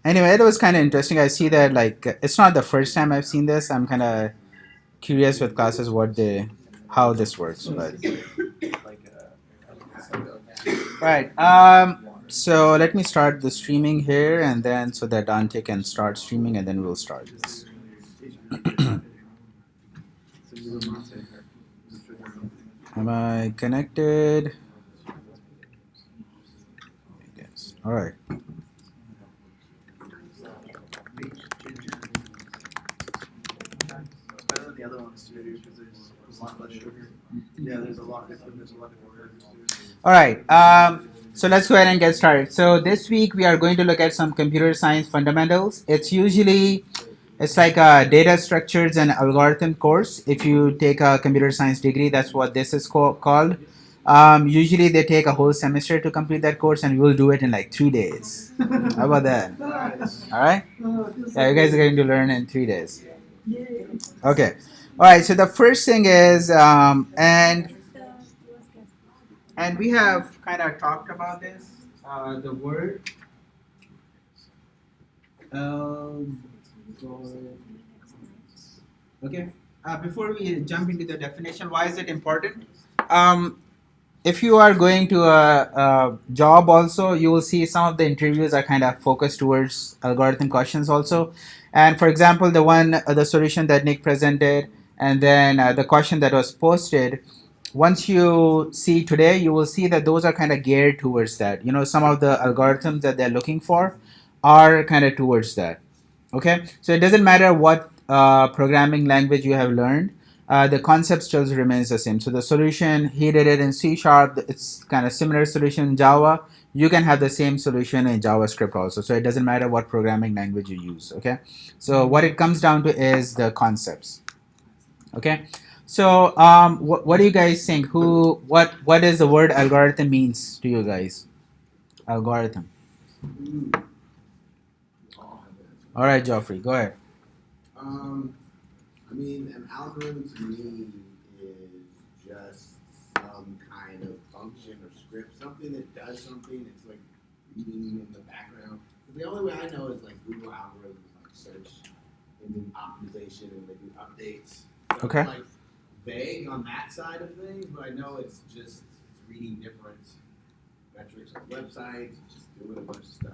Anyway, it was kind of interesting. I see that like it's not the first time I've seen this. I'm kind of curious with classes how this works. But right. So let me start the streaming here, and then so that Dante can start streaming, and then we'll start this. Am I connected? Yes. All right. All right. So let's go ahead and get started. So this week we are going to look at some computer science fundamentals. It's like a data structures and algorithm course. If you take a computer science degree, that's what this is called. Usually they take a whole semester to complete that course, and we'll do it in like 3 days. How about that? All right. Yeah, you guys are going to learn in 3 days. Okay. All right. So the first thing is, and we have kind of talked about this. The word. Um, okay. Before we jump into the definition, why is it important? Um, if you are going to a job also, you will see some of the interviews are kind of focused towards algorithm questions also. And for example, the solution that Nick presented, and then the question that was posted, once you see today, you will see that those are kind of geared towards that. Some of the algorithms that they're looking for are kind of towards that. Okay, so it doesn't matter what programming language you have learned, the concept still remains the same. So the solution, he did it in C sharp, it's kind of similar solution in Java. You can have the same solution in JavaScript also. So it doesn't matter what programming language you use. Okay, so what it comes down to is the concepts. Okay, so what do you guys think? What does the word algorithm means to you guys? Algorithm. All right, Geoffrey, go ahead. Um, I mean, an algorithm to me is just some kind of function or script, something that does something. It's like reading in the background. The only way I know is like Google algorithms, like search engine optimization, and they do updates. So Okay. it's like vague on that side of things, but I know it's reading different metrics on websites, just doing a bunch of stuff.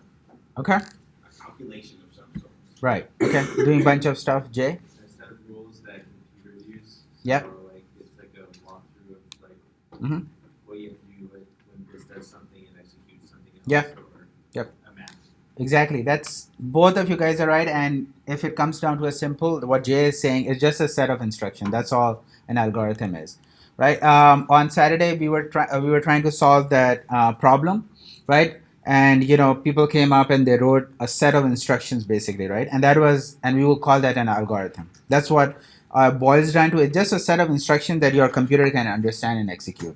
Okay. A calculation of some sort. Right. Okay. Doing a bunch of stuff, Jay. A set of rules that computers use. Yep. So like it's like a walkthrough of like Mhm. what you have to do when this does something and executes something else. Yeah. Or Yep. a map. Exactly. That's both of you guys are right. And if it comes down to a simple, what Jay is saying is just a set of instructions. That's all an algorithm is, right? On Saturday we were trying to solve that problem, right? And people came up and they wrote a set of instructions basically, right? And we will call that an algorithm. That's what boils down to. It's just a set of instructions that your computer can understand and execute.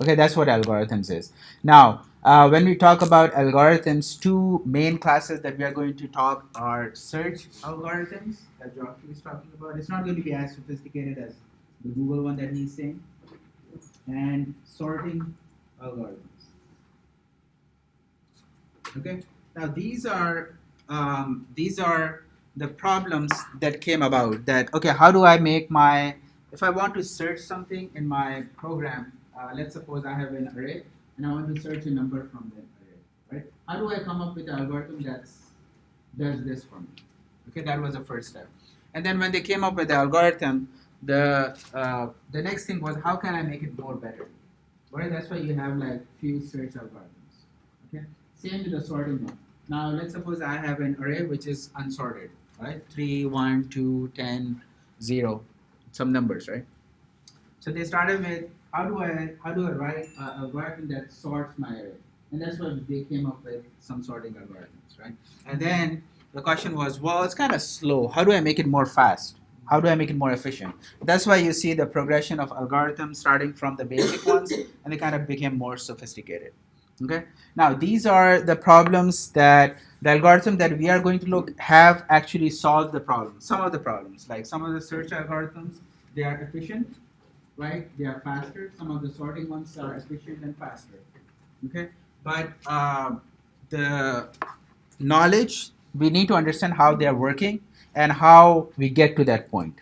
Okay, that's what algorithms is. Now, when we talk about algorithms, two main classes that we are going to talk are search algorithms that Geoffrey is talking about. It's not going to be as sophisticated as the Google one that he's saying, and sorting algorithms. Okay. Now these are the problems that came about. That okay, how do I make my if I want to search something in my program? Let's suppose I have an array and I want to search a number from that array. Right? How do I come up with an algorithm that does this for me? Okay, that was the first step. And then when they came up with the algorithm, the next thing was how can I make it more better? Right? That's why you have like few search algorithms. Okay. Same with the sorting one. Now let's suppose I have an array which is unsorted, right? 3, 1, 2, 10, 0, some numbers, right? So they started with how do I write an algorithm that sorts my array, and that's what they came up with some sorting algorithms, right? And then the question was, well, it's kind of slow. How do I make it more fast? How do I make it more efficient? That's why you see the progression of algorithms starting from the basic ones, and they kind of became more sophisticated. Okay. Now these are the problems that the algorithm that we are going to look have actually solved the problem. Some of the problems, like some of the search algorithms, they are efficient, right? They are faster. Some of the sorting ones are efficient and faster. Okay. But the knowledge we need to understand how they're working and how we get to that point.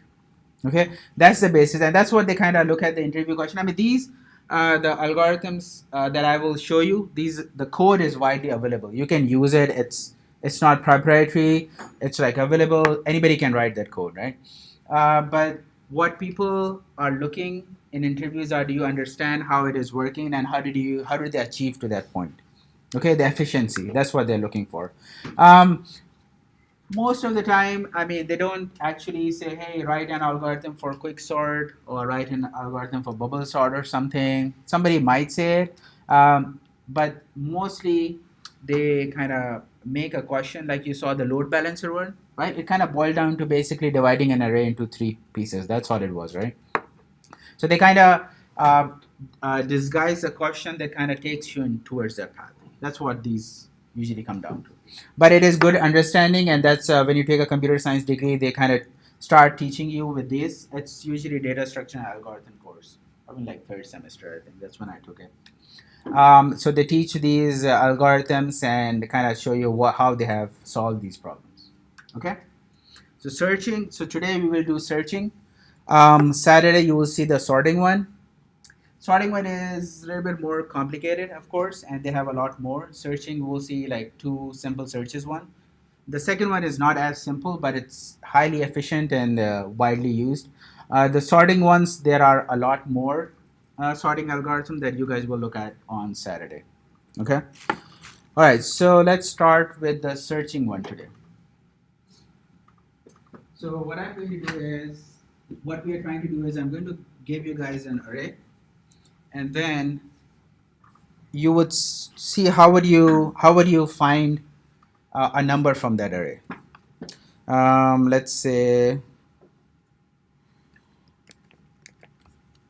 Okay, that's the basis, and that's what they kind of look at the interview question. I mean, these the algorithms that I will show you. The code is widely available. You can use it. It's not proprietary. It's like available. Anybody can write that code, right? But what people are looking in interviews are, do you understand how it is working, and how did they achieve to that point? Okay, the efficiency. That's what they're looking for. Um, Most of the time, I mean, they don't actually say, hey, write an algorithm for quick sort or write an algorithm for bubble sort or something. Somebody might say it, but mostly they kind of make a question like you saw the load balancer one, right? It kind of boiled down to basically dividing an array into three pieces. That's all it was, right? So they kind of disguise a question that kind of takes you in towards that path. That's what these usually come down to. But it is good understanding, and that's when you take a computer science degree, they kind of start teaching you with this. It's usually data structure and algorithm course. I mean, like third semester, I think that's when I took it. So they teach these algorithms and kind of show you how they have solved these problems. Okay. So searching. So today we will do searching. Saturday you will see the sorting one. Sorting one is a little bit more complicated, of course, and they have a lot more. Searching, we'll see like two simple searches one. The second one is not as simple, but it's highly efficient and widely used. The sorting ones, there are a lot more sorting algorithms that you guys will look at on Saturday. Okay? All right, so let's start with the searching one today. So what I'm going to do is, what we are trying to do is I'm going to give you guys an array, and then you would see how would you find a number from that array. Let's say,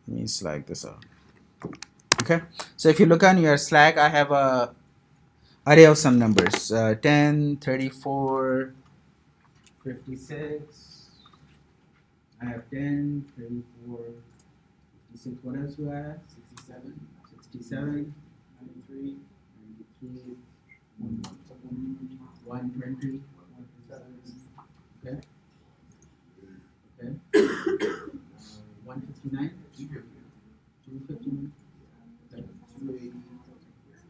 let me slide this out. Okay, so if you look on your Slack, I have a array of some numbers, 10, 34, 56. I have 10, 34, 56. What else do I have? 67, 67, 93, 93, 120. Okay. Okay. 159. 259. Okay. 280,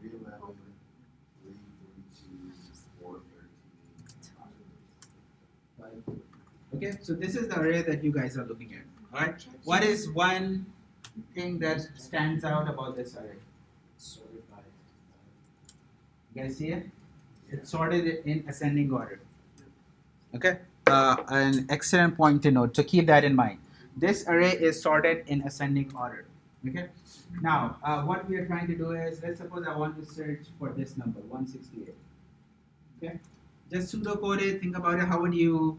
311, 342, 413. Okay, so this is the array that you guys are looking at. All right. What is one thing that stands out about this array? Sorted by. You guys see it? It's sorted in ascending order. Okay. An excellent point to note. So keep that in mind. This array is sorted in ascending order. Okay. Now, what we are trying to do is, let's suppose I want to search for this number, 168. Okay. Just pseudocode it. Think about it. How would you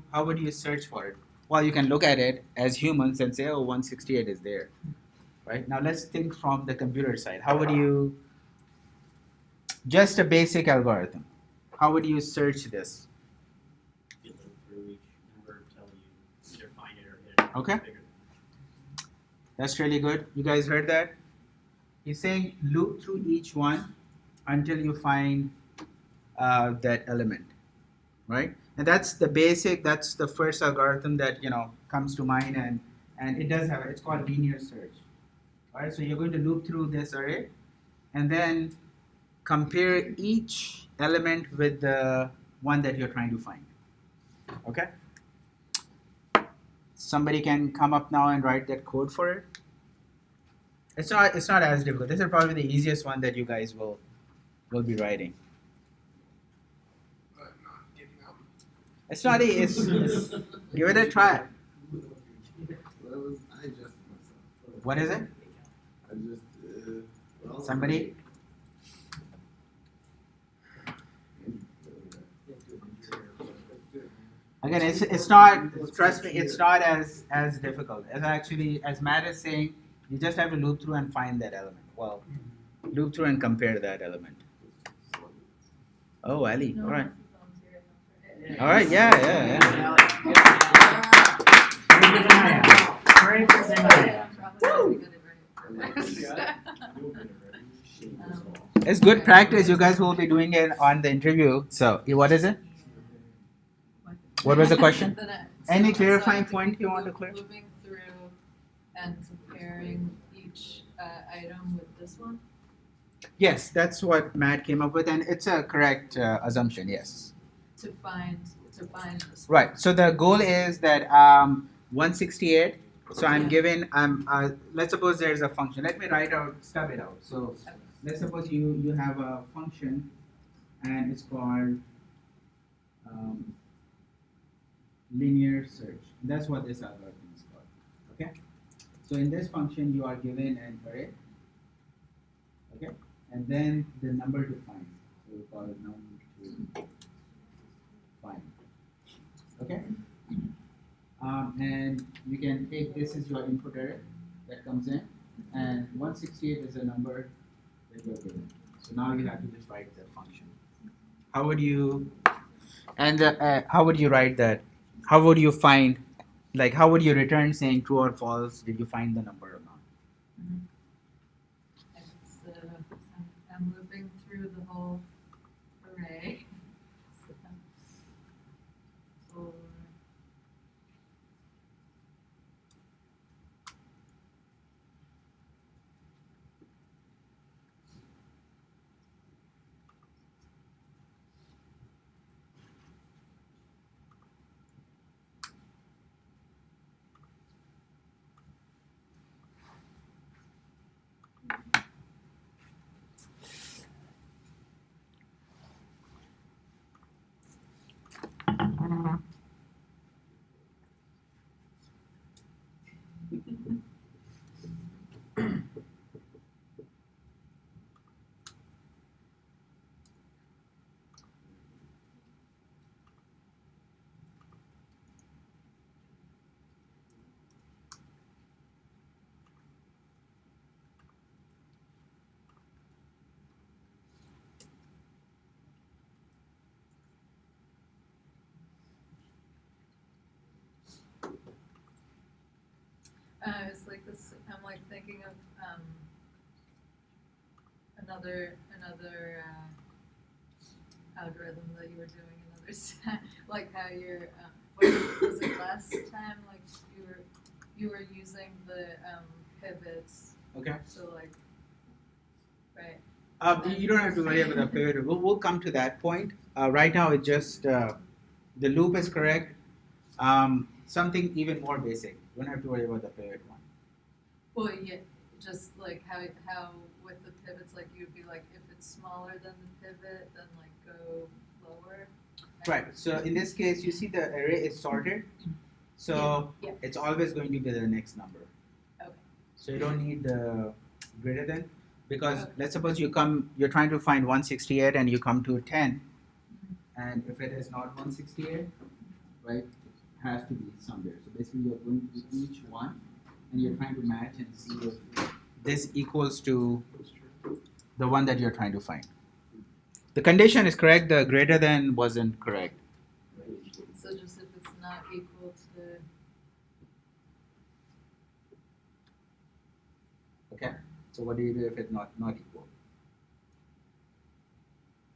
search for it? Well, you can look at it as humans and say, oh, 168 is there. Right. Now let's think from the computer side. How would you? Just a basic algorithm. How would you search this? You look through each number until you either find it or hit it. Okay. Bigger. That's really good. You guys heard that? He's saying loop through each one until you find that element, right? And that's the basic. That's the first algorithm that comes to mind, and it does have it. It's called linear search. All right. So you're going to loop through this array, and then compare each element with the one that you're trying to find. Okay. Somebody can come up now and write that code for it. It's not as difficult. This is probably the easiest one that you guys will be writing. But not giving up. It's not it's give it a try. Well, I adjusted myself. What is it? I just, well, Somebody? Again, it's not. Trust me, it's not as difficult. As Matt is saying, you just have to loop through and find that element. Well, loop through and compare that element. Oh, Ali. All right. All right. Yeah. It's good practice. You guys will be doing it on the interview. So, what is it? What was the question? Then Any so clarifying to point keep you want to clarify? Moving through and comparing each item with this one. Yes, that's what Matt came up with, and it's a correct assumption. Yes. To find this. Right. So the goal is that 168. So I'm given. Let's suppose there's a function. Let me stub it out. So let's suppose you have a function, and it's called linear search. That's what this algorithm is called. Okay. So in this function, you are given an array. Okay. And then the number to find. So we call it num to find. Okay. And you can take this as your input array that comes in, and 168 is a number that you're given. So now you have to just write the function. How would you write that? How would you find, like, how would you return saying true or false? Did you find the number or not? I'm moving through the whole array. So, it's like this. I'm like thinking of another algorithm that you were doing another like how you're what was it last time, like you were using the pivots. Okay. So like right. You don't have to worry about the pivot. We'll come to that point. Right now, it's just the loop is correct. Something even more basic. You don't have to worry about the pivot one. Well, yeah, just like how with the pivots, like you'd be like, if it's smaller than the pivot, then like go lower. Right. So in this case, you see the array is sorted. So Yeah. it's always going to be the next number. Okay. So you don't need the greater than, because Okay. let's suppose you're trying to find 168 and you come to 10, and if it is not 168, right, it has to be somewhere. So basically you're going to each one and you're trying to match and see if this equals to the one that you're trying to find. The condition is correct, the greater than wasn't correct. So just if it's not equal to. Okay. So what do you do if it's not equal?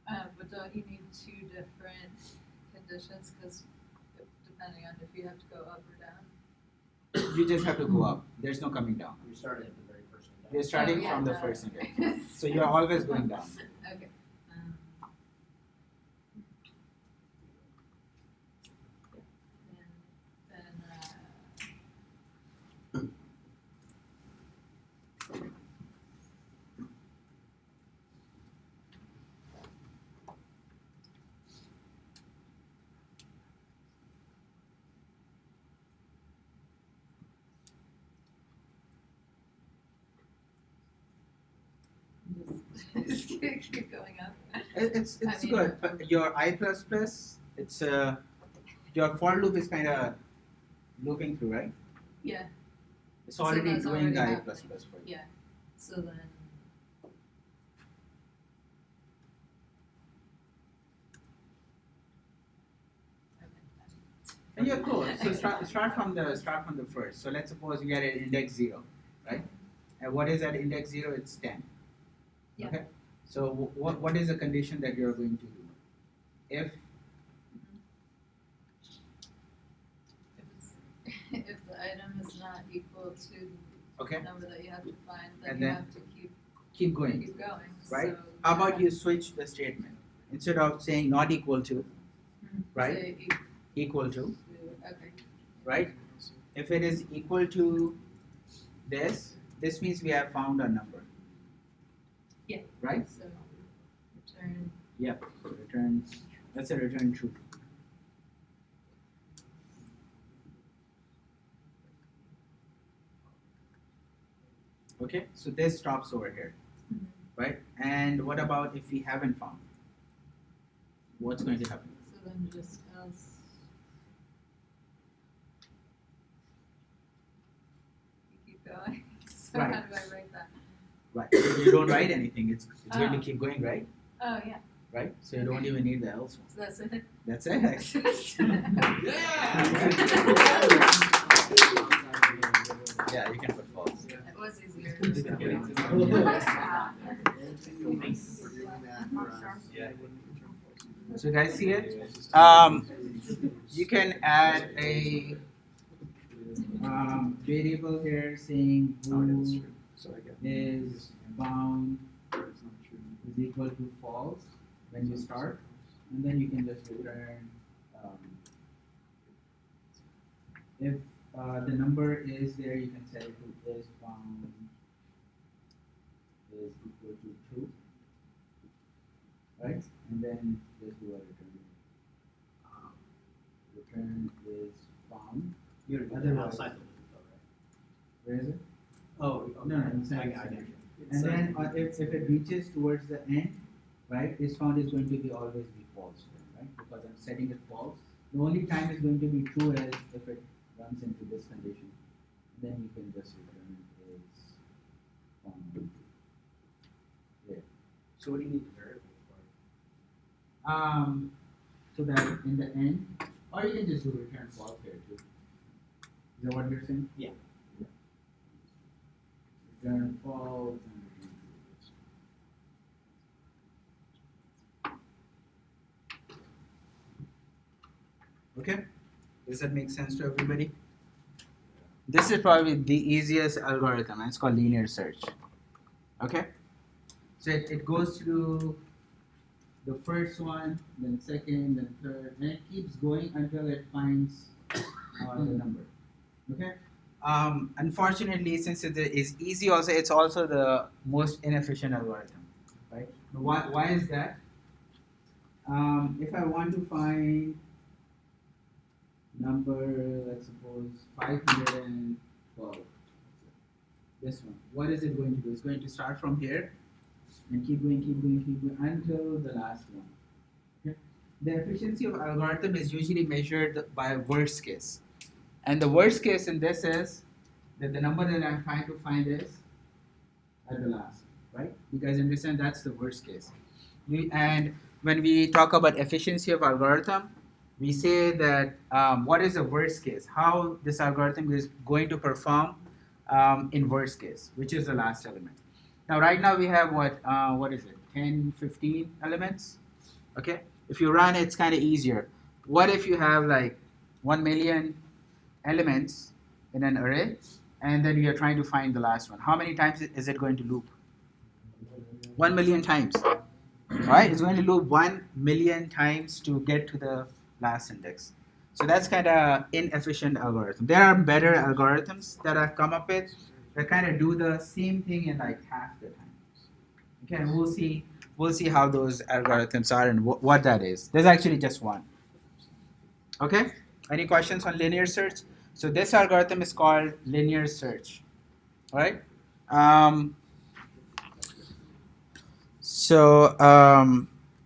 But don't you need two different conditions? Because depending on if you have to go up or down. You just have to go up. There's no coming down. You started at the very first one. You're starting Oh, yeah, from the no. first index. So you're always going down. Okay. And then just keep going up. It's I mean, good. Your I++, it's your for loop is kind of looping through, right? Yeah. It's So already that's doing already the I++ happening. for you. Yeah. So then. And you're close. So start from the first. So let's suppose you are at index 0, right? And what is at index 0? It's 10. Yeah. Okay. So what is the condition that you're going to do? If is not equal to Okay. the number that you have to find, then And you then have to keep going. keep going. Right. So, How about you switch the statement? Instead of saying not equal to, right? say Equal to, okay. right? If it is equal to this means we have found a number. Yeah. Right? So return. Yep. Return. Let's say return true. Okay. So this stops over here, right? And what about if we haven't found? What's going to happen? So then just else. You keep going. So Right. how do I write that? Right. You don't write anything. It's going to Oh. keep going, right? Oh yeah. Right. So you don't even need the else one. So that's it. That's it. Yeah, you can put false. It was easier. Thank you for doing that for us. Yeah. So you guys see it? You can add a variable here saying bool is bound is equal to false when you start, and then you can just return if the number is there, you can set it to is bound is equal to true, right? And then just do a return. Return is found. You're Otherwise- outside the loop, though, right? Where is it? Oh, No, no, inside. I got you. And then if it reaches towards the end, right, is found is going to be always be false, right? Because I'm setting it false. The only time it's going to be true is if it runs into this condition. Then you can just return is found. So what do you need the variable for? So that in the end, or you can just do return false here too. Is that what you're saying? Yeah. Return false and return true. Okay? Does that make sense to everybody? This is probably the easiest algorithm, and it's called linear search. Okay? So it goes through the first one, then second, then third, and it keeps going until it finds the number. Okay? Unfortunately, since it is easy, also it's also the most inefficient algorithm, right? Why is that? If I want to find number, let's suppose 512, this one, what is it going to do? It's going to start from here and keep going until the last one. Okay? The efficiency of algorithm is usually measured by worst case. And the worst case in this is that the number that I'm trying to find is at the last, right? You guys understand that's the worst case. And when we talk about efficiency of algorithm, we say that what is the worst case? How this algorithm is going to perform in worst case, which is the last element. Now, right now we have what is it? 10, 15 elements. Okay. If you run, it's kind of easier. What if you have like 1 million elements in an array, and then you're trying to find the last one? How many times is it going to loop? 1 million times. Right? It's going to loop 1 million times to get to the last index. So that's kind of inefficient algorithm. There are better algorithms that I've come up with that kind of do the same thing in like half the time. Okay, and we'll see how those algorithms are and what that is. There's actually just one. Okay? Any questions on linear search? So this algorithm is called linear search. All right?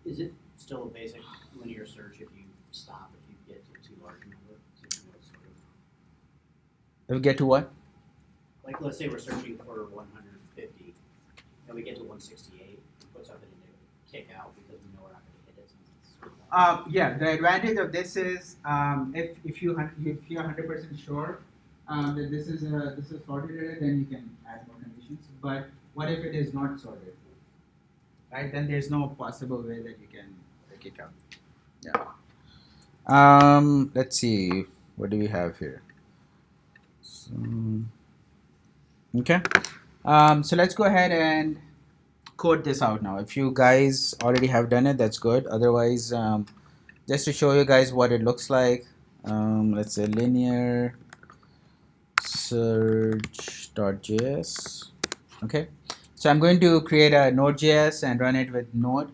Is it still a basic linear search if you stop if you get to too large a number? So you know, sort of, if we get to what? like let's say we're searching for 150 and we get to 168 and put something in there to kick out because we know we're not going to hit it. Since it's sort of Yeah, the advantage of this is if you're 100% sure that this is sorted array, then you can add more conditions. But what if it is not sorted? Right, then there's no possible way that you can kick out. Yeah. Let's see. What do we have here? Okay. So let's go ahead and code this out now. If you guys already have done it, that's good. Otherwise, just to show you guys what it looks like, let's say linear search.js. Okay. So I'm going to create a Node.js and run it with Node,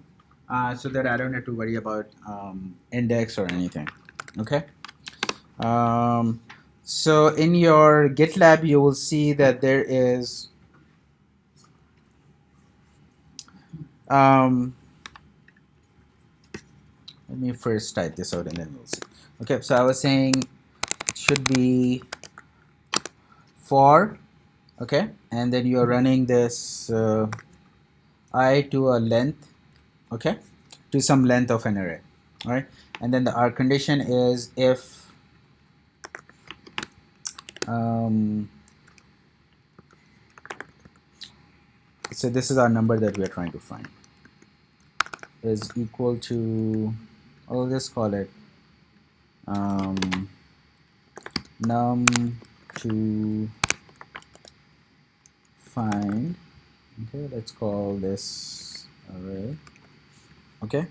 so that I don't have to worry about index or anything. Okay. So in your GitLab, you will see that there is let me first type this out and then we'll see. Okay, so I was saying it should be for, okay, and then you're running this I to a length, okay, to some length of an array, all right, and then our condition is if so this is our number that we are trying to find is equal to, I'll just call it num to find. Okay, let's call this array. Okay,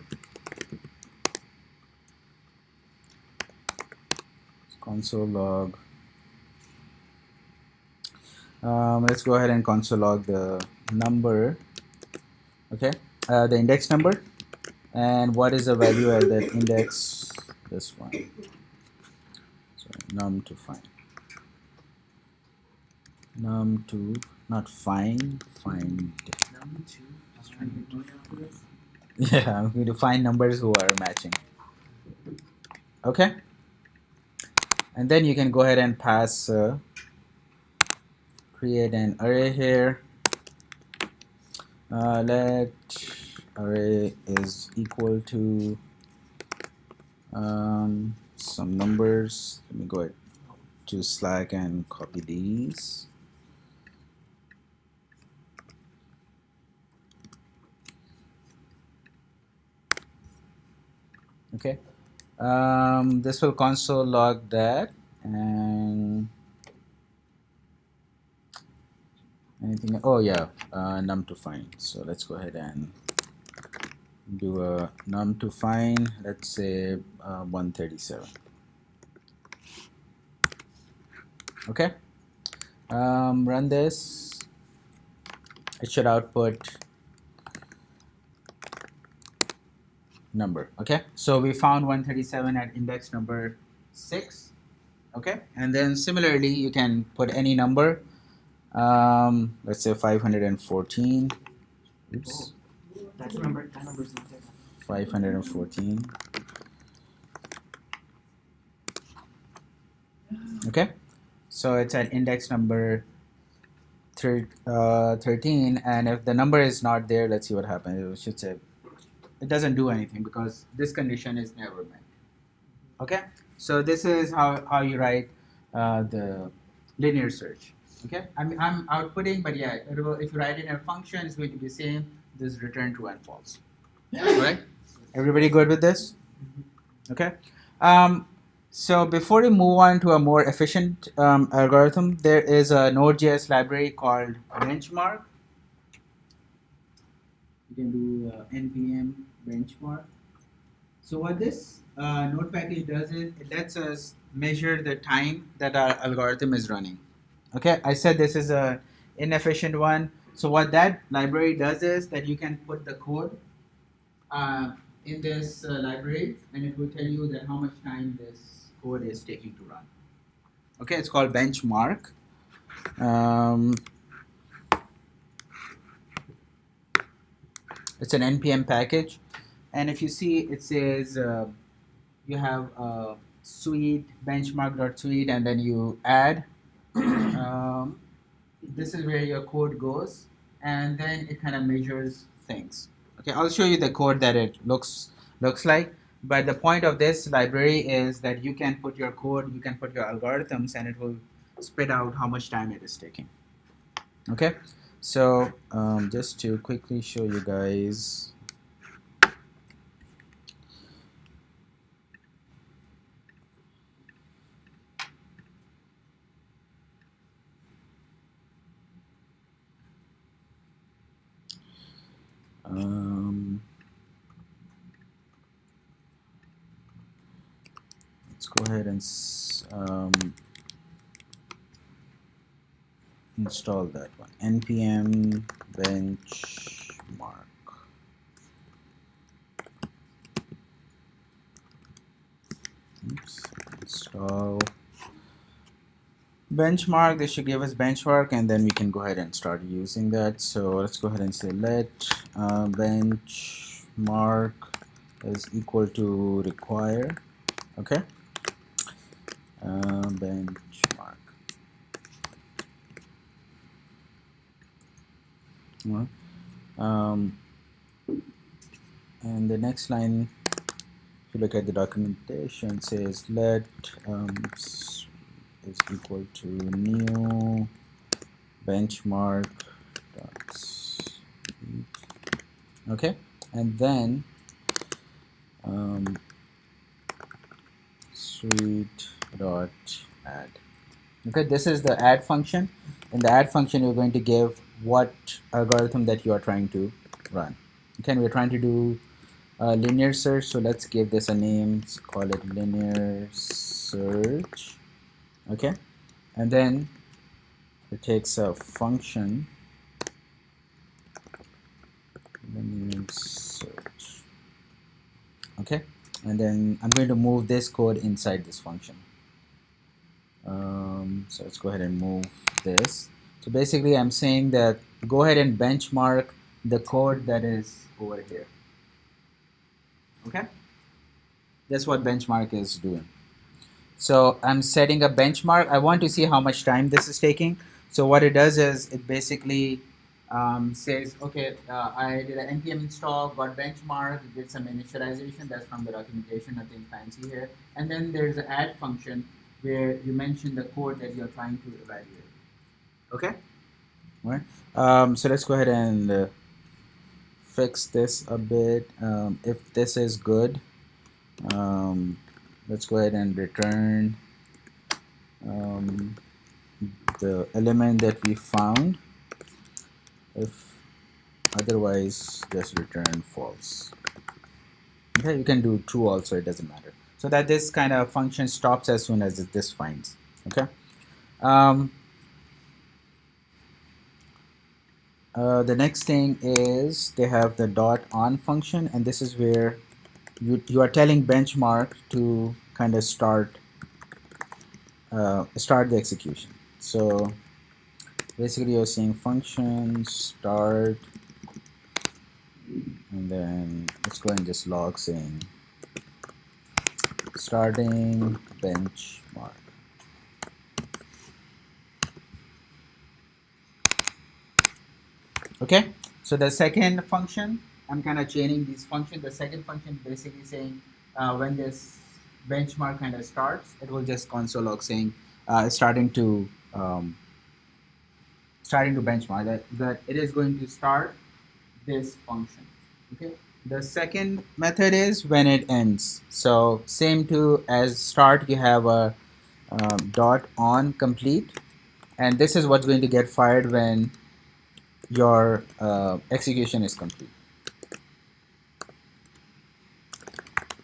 console log. Let's go ahead and console log the number. Okay, the index number, and what is the value at that index? This one. So num to find. Num to not find. Find. Yeah, I'm going to find numbers who are matching. Okay, and then you can go ahead and pass. Create an array here. Let array is equal to some numbers. Let me go ahead to Slack and copy these. Okay. This will console log that, and anything. Oh yeah, num to find. So let's go ahead and do a num to find. Let's say 137. Okay. Run this. It should output number. Okay, so we found 137 at index number 6. Okay, and then similarly you can put any number, let's say 514. Oops. That number's not there. 514. Okay, so it's at index number 13, and if the number is not there, let's see what happens. It should say it doesn't do anything because this condition is never met. Okay, so this is how you write the linear search. Okay, I'm outputting, but yeah, if you write in a function, it's going to be the same. This return true and false. All right, everybody good with this? Okay. So before we move on to a more efficient algorithm, there is a Node.js library called benchmark. You can do npm benchmark. So what this node package does is it lets us measure the time that our algorithm is running. Okay, I said this is a inefficient one. So what that library does is that you can put the code in this library, and it will tell you that how much time this code is taking to run. Okay, it's called benchmark. It's an npm package, and if you see, it says you have a suite benchmark.suite, and then you add. This is where your code goes, and then it kind of measures things. Okay, I'll show you the code that it looks like. But the point of this library is that you can put your code, you can put your algorithms, and it will spit out how much time it is taking. Okay, so just to quickly show you guys. let's go ahead and install that one. npm benchmark. Oops. Install benchmark. This should give us benchmark, and then we can go ahead and start using that. So let's go ahead and say let benchmark is equal to require. Okay. Benchmark. Well, and the next line, if you look at the documentation, says let is equal to new benchmark dot okay, and then suite dot add. Okay, this is the add function. In the add function, you're going to give what algorithm that you are trying to run. Okay, and we're trying to do linear search, so let's give this a name. Let's call it linear search. Okay, and then it takes a function linear search. Okay, and then I'm going to move this code inside this function. So let's go ahead and move this. So basically I'm saying that go ahead and benchmark the code that is over here. Okay, that's what benchmark is doing. So I'm setting a benchmark. I want to see how much time this is taking. So what it does is it basically says, okay, I did an npm install, got benchmark, did some initialization. That's from the documentation, nothing fancy here. And then there's an add function where you mention the code that you're trying to evaluate. Okay? All right. So let's go ahead and fix this a bit. If this is good, let's go ahead and return the element that we found. If otherwise, just return false. Okay, you can do true also, it doesn't matter. So that this kind of function stops as soon as this finds. Okay. The next thing is they have the dot on function, and this is where you are telling benchmark to kind of start the execution. So basically you're saying function start, and then let's go and just log saying starting benchmark. Okay, so the second function, I'm kind of chaining these functions. The second function basically saying when this benchmark kind of starts, it will just console log saying it's starting to benchmark, that it is going to start this function. Okay, the second method is when it ends. So same to as start, you have a dot on complete, and this is what's going to get fired when your execution is complete.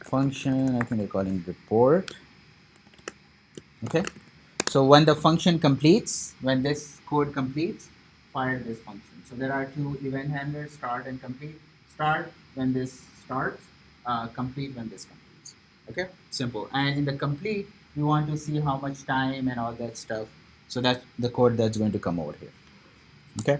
Function, I think they're calling report. Okay, so when the function completes, when this code completes, fire this function. So there are two event handlers, start and complete. Start when this starts, complete when this completes. Okay, simple. And in the complete, we want to see how much time and all that stuff. So that's the code that's going to come over here. Okay.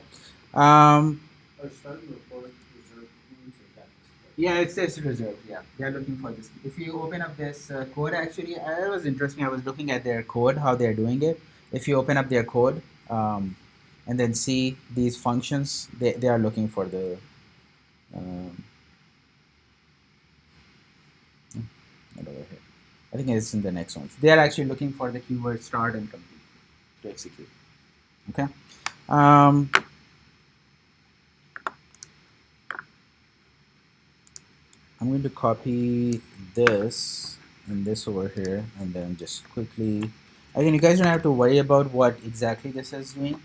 Yeah, it says reserved. Yeah, they're looking for this. If you open up this code, actually, it was interesting. I was looking at their code, how they're doing it. If you open up their code and then see these functions, they are looking for the. Over here. I think it's in the next ones. They are actually looking for the keyword start and complete to execute. Okay. I'm going to copy this and this over here, and then just quickly, again, you guys don't have to worry about what exactly this is doing,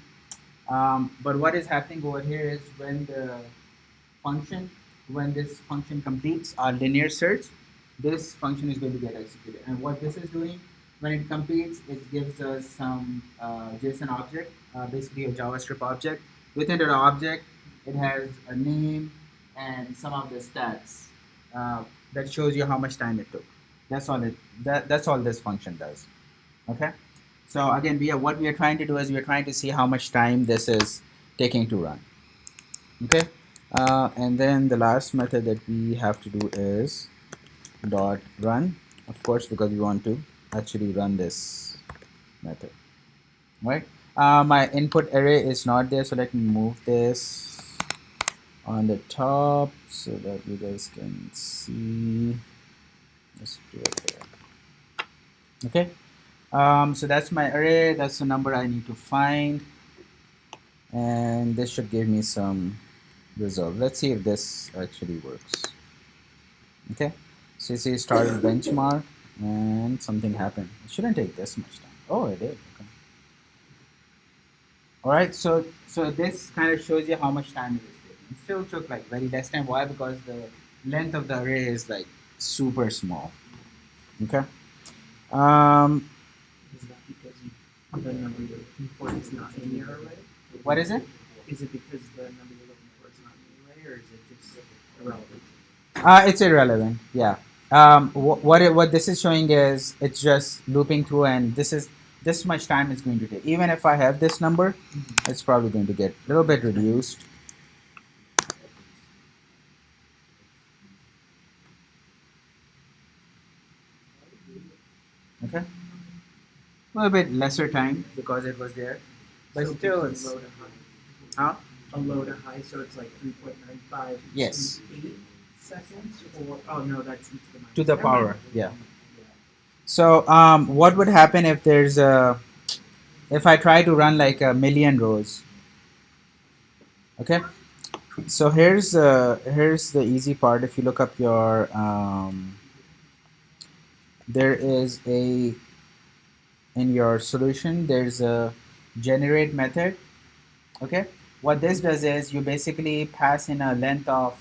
but what is happening over here is when this function completes our linear search, this function is going to get executed. And what this is doing, when it completes, it gives us some JSON object, basically a JavaScript object. Within that object, it has a name and some of the stats that shows you how much time it took. That's all that's all this function does. Okay. So again, what we are trying to do is we are trying to see how much time this is taking to run. Okay. And then the last method that we have to do is dot run, of course, because we want to actually run this method, right? My input array is not there, so let me move this on the top so that you guys can see. Let's do it there. Okay. So that's my array. That's the number I need to find, and this should give me some result. Let's see if this actually works. Okay. So you see started benchmark and something happened. It shouldn't take this much time. Oh, it did. Okay. All right. So this kind of shows you how much time it is taking. It still took like very less time. Why? Because the length of the array is like super small. Okay. Is that because the number you're looking for is not in your array? What is it? Is it because the number you're looking for is not in the array, or is it just irrelevant? It's irrelevant. Yeah. What this is showing is it's just looping through, and this much time is going to take. Even if I have this number, it's probably going to get a little bit reduced. Okay. A little bit lesser time because it was there, but So still it's it's low to high. huh? A low to high, so it's like 3.95 Yes. to 8 seconds, or oh no, that's To the minus power. 10. Yeah. So what would happen if there's if I try to run like a million rows? Okay. So here's the easy part. If you look up your there is a in your solution there's a generate method. Okay. What this does is you basically pass in a length of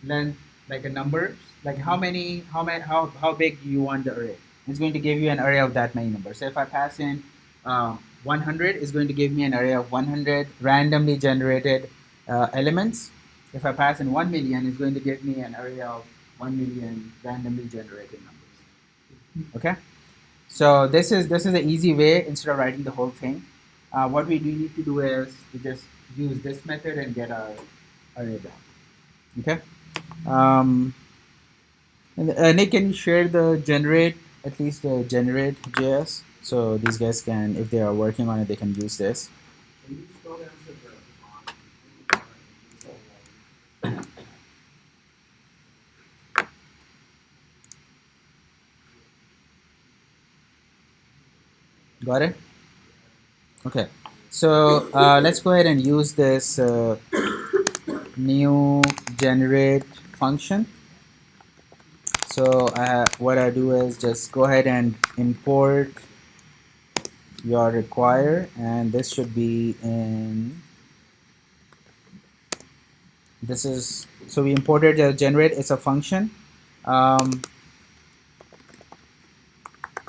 length like a number, like how big you want the array. It's going to give you an array of that many numbers. So if I pass in 100, it's going to give me an array of 100 randomly generated elements. If I pass in 1 million, it's going to give me an array of 1 million randomly generated numbers. Okay. So this is an easy way instead of writing the whole thing. What we do need to do is to just use this method and get our array back. Okay. Nick, can you share the generate, at least the generate JS, so these guys can, if they are working on it, they can use this. Can you scroll down to the Got it? Okay. So let's go ahead and use this new generate function. So what I do is just go ahead and import your require, and this should be in, this is, so we imported generate, it's a function.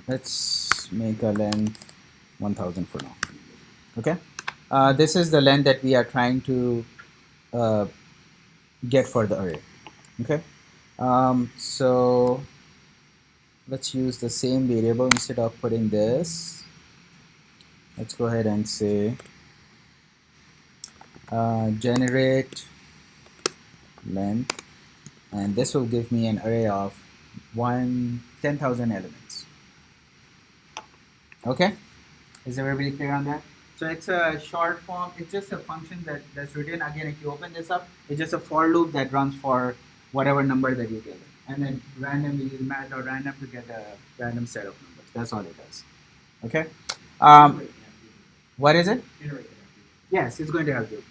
Let's make a length 1000 for now. Okay. This is the length that we are trying to get for the array. Okay. So let's use the same variable. Instead of putting this, let's go ahead and say generate length, and this will give me an array of 10,000 elements. Okay, is everybody clear on that? So it's a short form. It's just a function that's written. Again, if you open this up, it's just a for loop that runs for whatever number that you get, and then randomly use math or random to get a random set of numbers. That's all it does. Okay. What is it? Yes, it's going to have the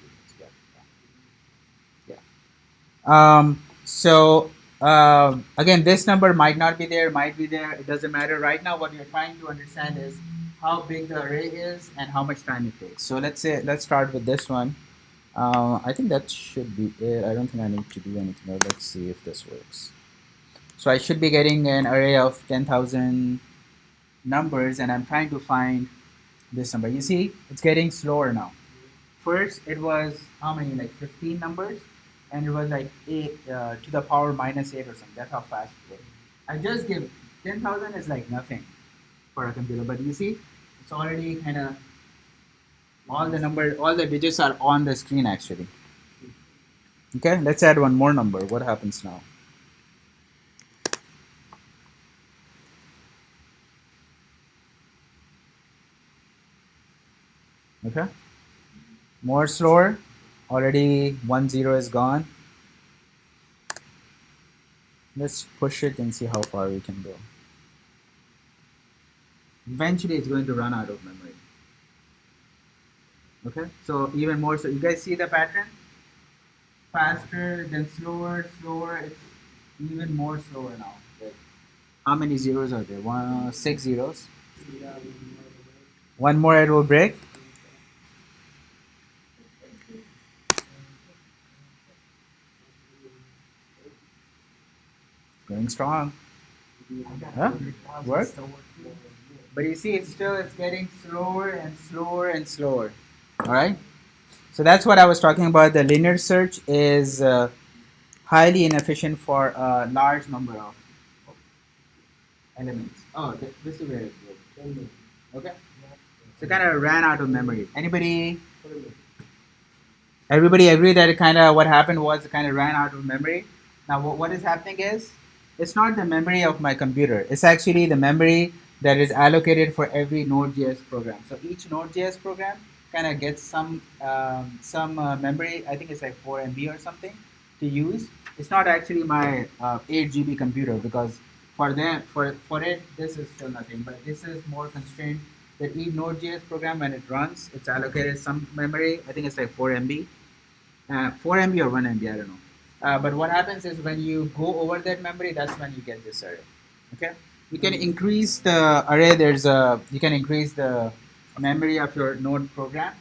so again, this number might not be there, might be there. It doesn't matter. Right now, what you're trying to understand is how big the array is and how much time it takes. So let's start with this one. I think that should be it. I don't think I need to do anything else. Let's see if this works. So I should be getting an array of 10,000 numbers, and I'm trying to find this number. You see, it's getting slower now. First, it was how many? Like 15 numbers, and it was like 8 to the power minus 8 or something. That's how fast it was. I just give 10,000 is like nothing for a computer, but you see, it's already kind of all the digits are on the screen actually. Okay, let's add one more number. What happens now? Okay, more slower. Already 1 0 is gone. Let's push it and see how far we can go. Eventually, it's going to run out of memory. Okay, so even more. So you guys see the pattern? Faster, then slower, slower. It's even more slower now. Like, how many zeros are there? 6 zeros. One more, it will break. Going strong. Huh? Work? But you see, it's getting slower and slower and slower. All right. So that's what I was talking about. The linear search is highly inefficient for a large number of elements. Oh, this is where it goes. Okay. So kind of ran out of memory. Everybody agree that it kind of what happened was it kind of ran out of memory. Now what is happening is it's not the memory of my computer. It's actually the memory that is allocated for every Node.js program. So each Node.js program kind of gets some memory. I think it's like 4 MB or something to use. It's not actually my 8 GB computer because for it this is still nothing. But this is more constrained that each Node.js program when it runs, it's allocated some memory. I think it's like 4 MB, 4 MB or 1 MB, I don't know. But what happens is when you go over that memory, that's when you get this array. Okay, you can increase the array. You can increase the memory of your node program.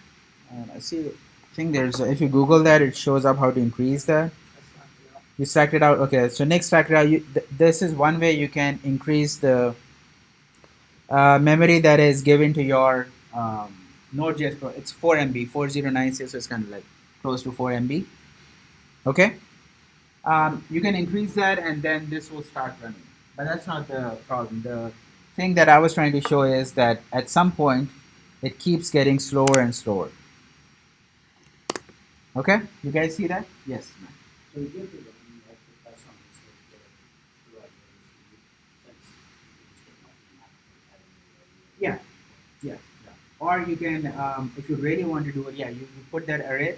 I think there's if you Google that, it shows up how to increase that. You select it out. Okay, so next select it out. This is one way you can increase the memory that is given to your Node.js Pro. It's 4 MB, 4096, so it's kind of like close to 4 MB. Okay, you can increase that, and then this will start running. But that's not the problem. The thing that I was trying to show is that at some point, it keeps getting slower and slower. Okay, you guys see that? Yes. So we give the running like the best on this like the true ideas since Yeah, yeah. Or you can, if you really want to do it, yeah, you put that array,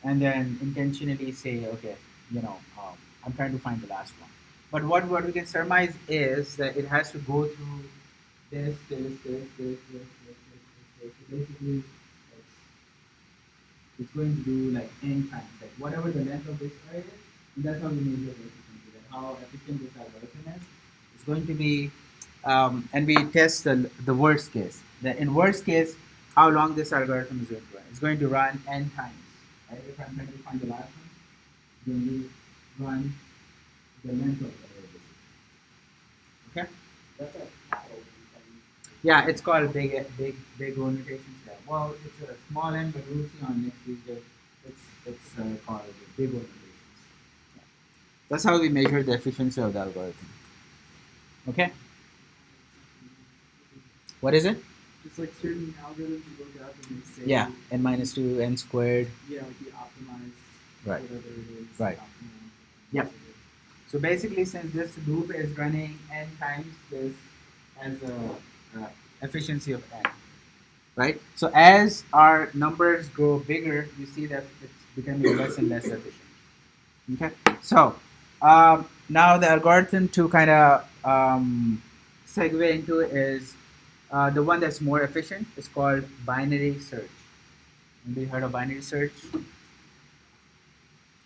and then intentionally say, okay, I'm trying to find the last one. But what we can surmise is that it has to go through this. So basically, it's going to do like n times, like whatever the length of this array is, and that's how we measure the efficiency, that how efficient this algorithm is. It's going to be, and we test the worst case. That in worst case, how long this algorithm is going to run. It's going to run n times. Right? If I'm trying to find the last one, then we run the length of the array. Okay. that's a paddle. Yeah, it's called big O notations. Yeah. Well, it's a small n, but we'll see on next week that it's called big O notations. Yeah. That's how we measure the efficiency of the algorithm. Okay. What is it? It's like certain algorithms you look up and they say, Yeah, n minus 2, n squared. yeah, like the optimized, Right. whatever it is. Right. Optimal. Yep. So basically, since this loop is running n times, this has a efficiency of n, right? So as our numbers grow bigger, you see that it's becoming less and less efficient. Okay. So now the algorithm to kind of segue into is the one that's more efficient. It's called binary search. Anybody heard of binary search?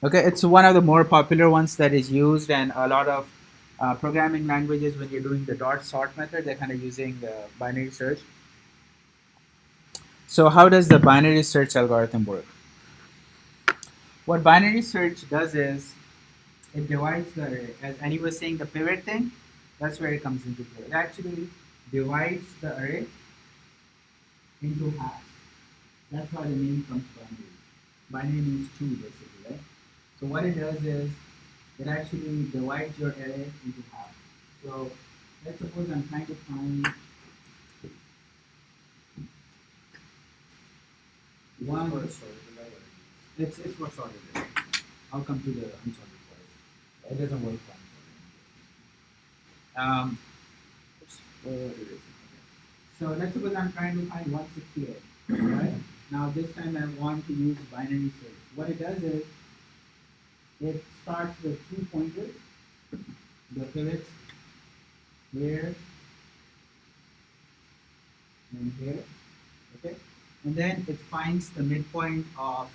Okay, it's one of the more popular ones that is used, and a lot of programming languages, when you're doing the dot sort method, they're kind of using the binary search. So how does the binary search algorithm work? What binary search does is it divides the array. As Annie was saying, the pivot thing, that's where it comes into play. It actually divides the array into half. That's why the name comes binary. Binary means two basically, right? So what it does is it actually divides your array into half. So let's suppose I'm trying to find one. It's for sorted. I'll come to the unsorted part. It doesn't work for unsorted. Where it is. Okay. So let's suppose I'm trying to find 168. Right? Now this time I want to use binary search. What it does is it starts with two pointers, the pivots here and here. Okay? And then it finds the midpoint of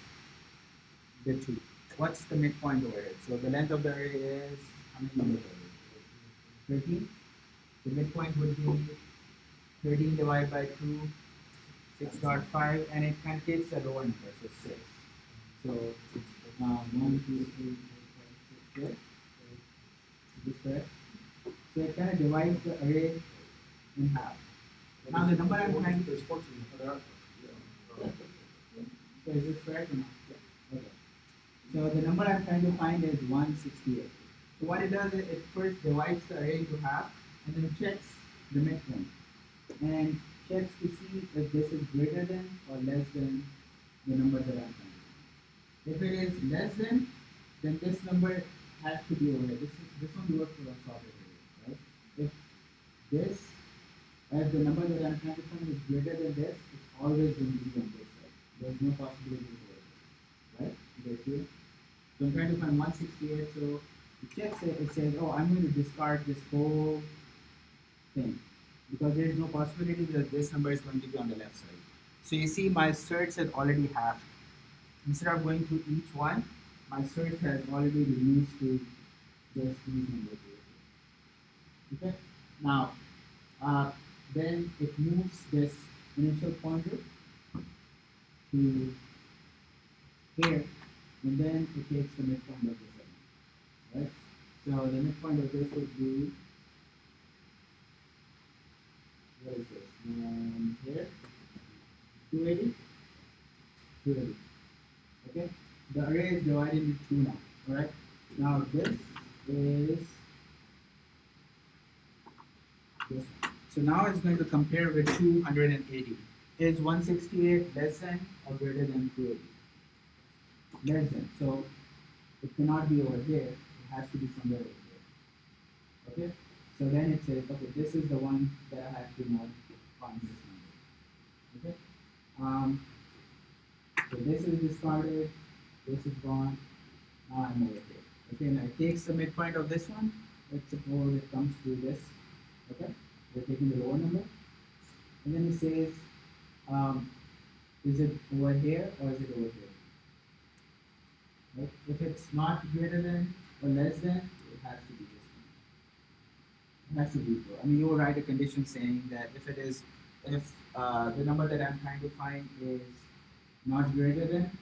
the two. What's the midpoint over it? So the length of the array is how many numbers are there? 13. The midpoint would be 13 divided by 2, 6.5, and it contains a lower number, so 6. So it's 1, 2, 3, 4, 5, 6 here. Is this correct? So it kind of divides the array in half. Now the number I'm trying to. There's 14. So is this correct or not? Yeah. Okay. So the number I'm trying to find is 168. So what it does is it first divides the array into half and then checks the midpoint and checks to see if this is greater than or less than the number that I'm trying to find. If it is less than, then this number has to be over here. This one works for a solid array, right? If this, as the number that I'm trying to find is greater than this, it's always going to be on this side. There's no possibility to over here, right? You guys see it? So I'm trying to find 168, so it checks it, it says, oh, I'm going to discard this whole thing because there is no possibility that this number is going to be on the left side. So you see my search has already halved. Instead of going through each one, my search has already reduced to just these numbers here. Okay? Now, then it moves this initial pointer to here, and then it takes the midpoint of this element, right? So the midpoint of this would be, what is this? Here, 280, 280. Okay, the array is divided into two now. All right. Now this is this one. So now it's going to compare with 280. Is 168 less than or greater than 280? Less than. So it cannot be over here. It has to be somewhere over here. Okay. So then it says, okay, this is the one that I have to now find this number. Okay. So this is discarded. This is gone. Now I'm over here. Okay. Now it takes the midpoint of this one. Let's suppose it comes to this. Okay. We're taking the lower number. And then it says, is it over here or is it over here? Right? If it's not greater than or less than, it has to be this one. It has to be equal. I mean, you will write a condition saying that if the number that I'm trying to find is not greater than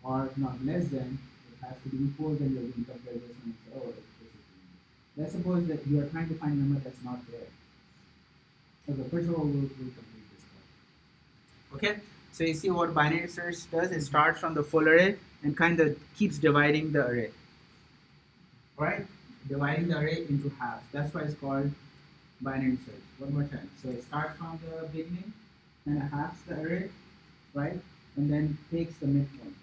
or not less than, it has to be equal, then you're going to compare this one and say, oh, this is the number. Let's suppose that you are trying to find a number that's not there. Okay, first of all, we'll complete this part. Okay, so you see what binary search does? It starts from the full array and kind of keeps dividing the array. Alright? Dividing the array into half. That's why it's called binary search. One more time. So it starts from the beginning and it halves the array, right? And then takes the midpoint.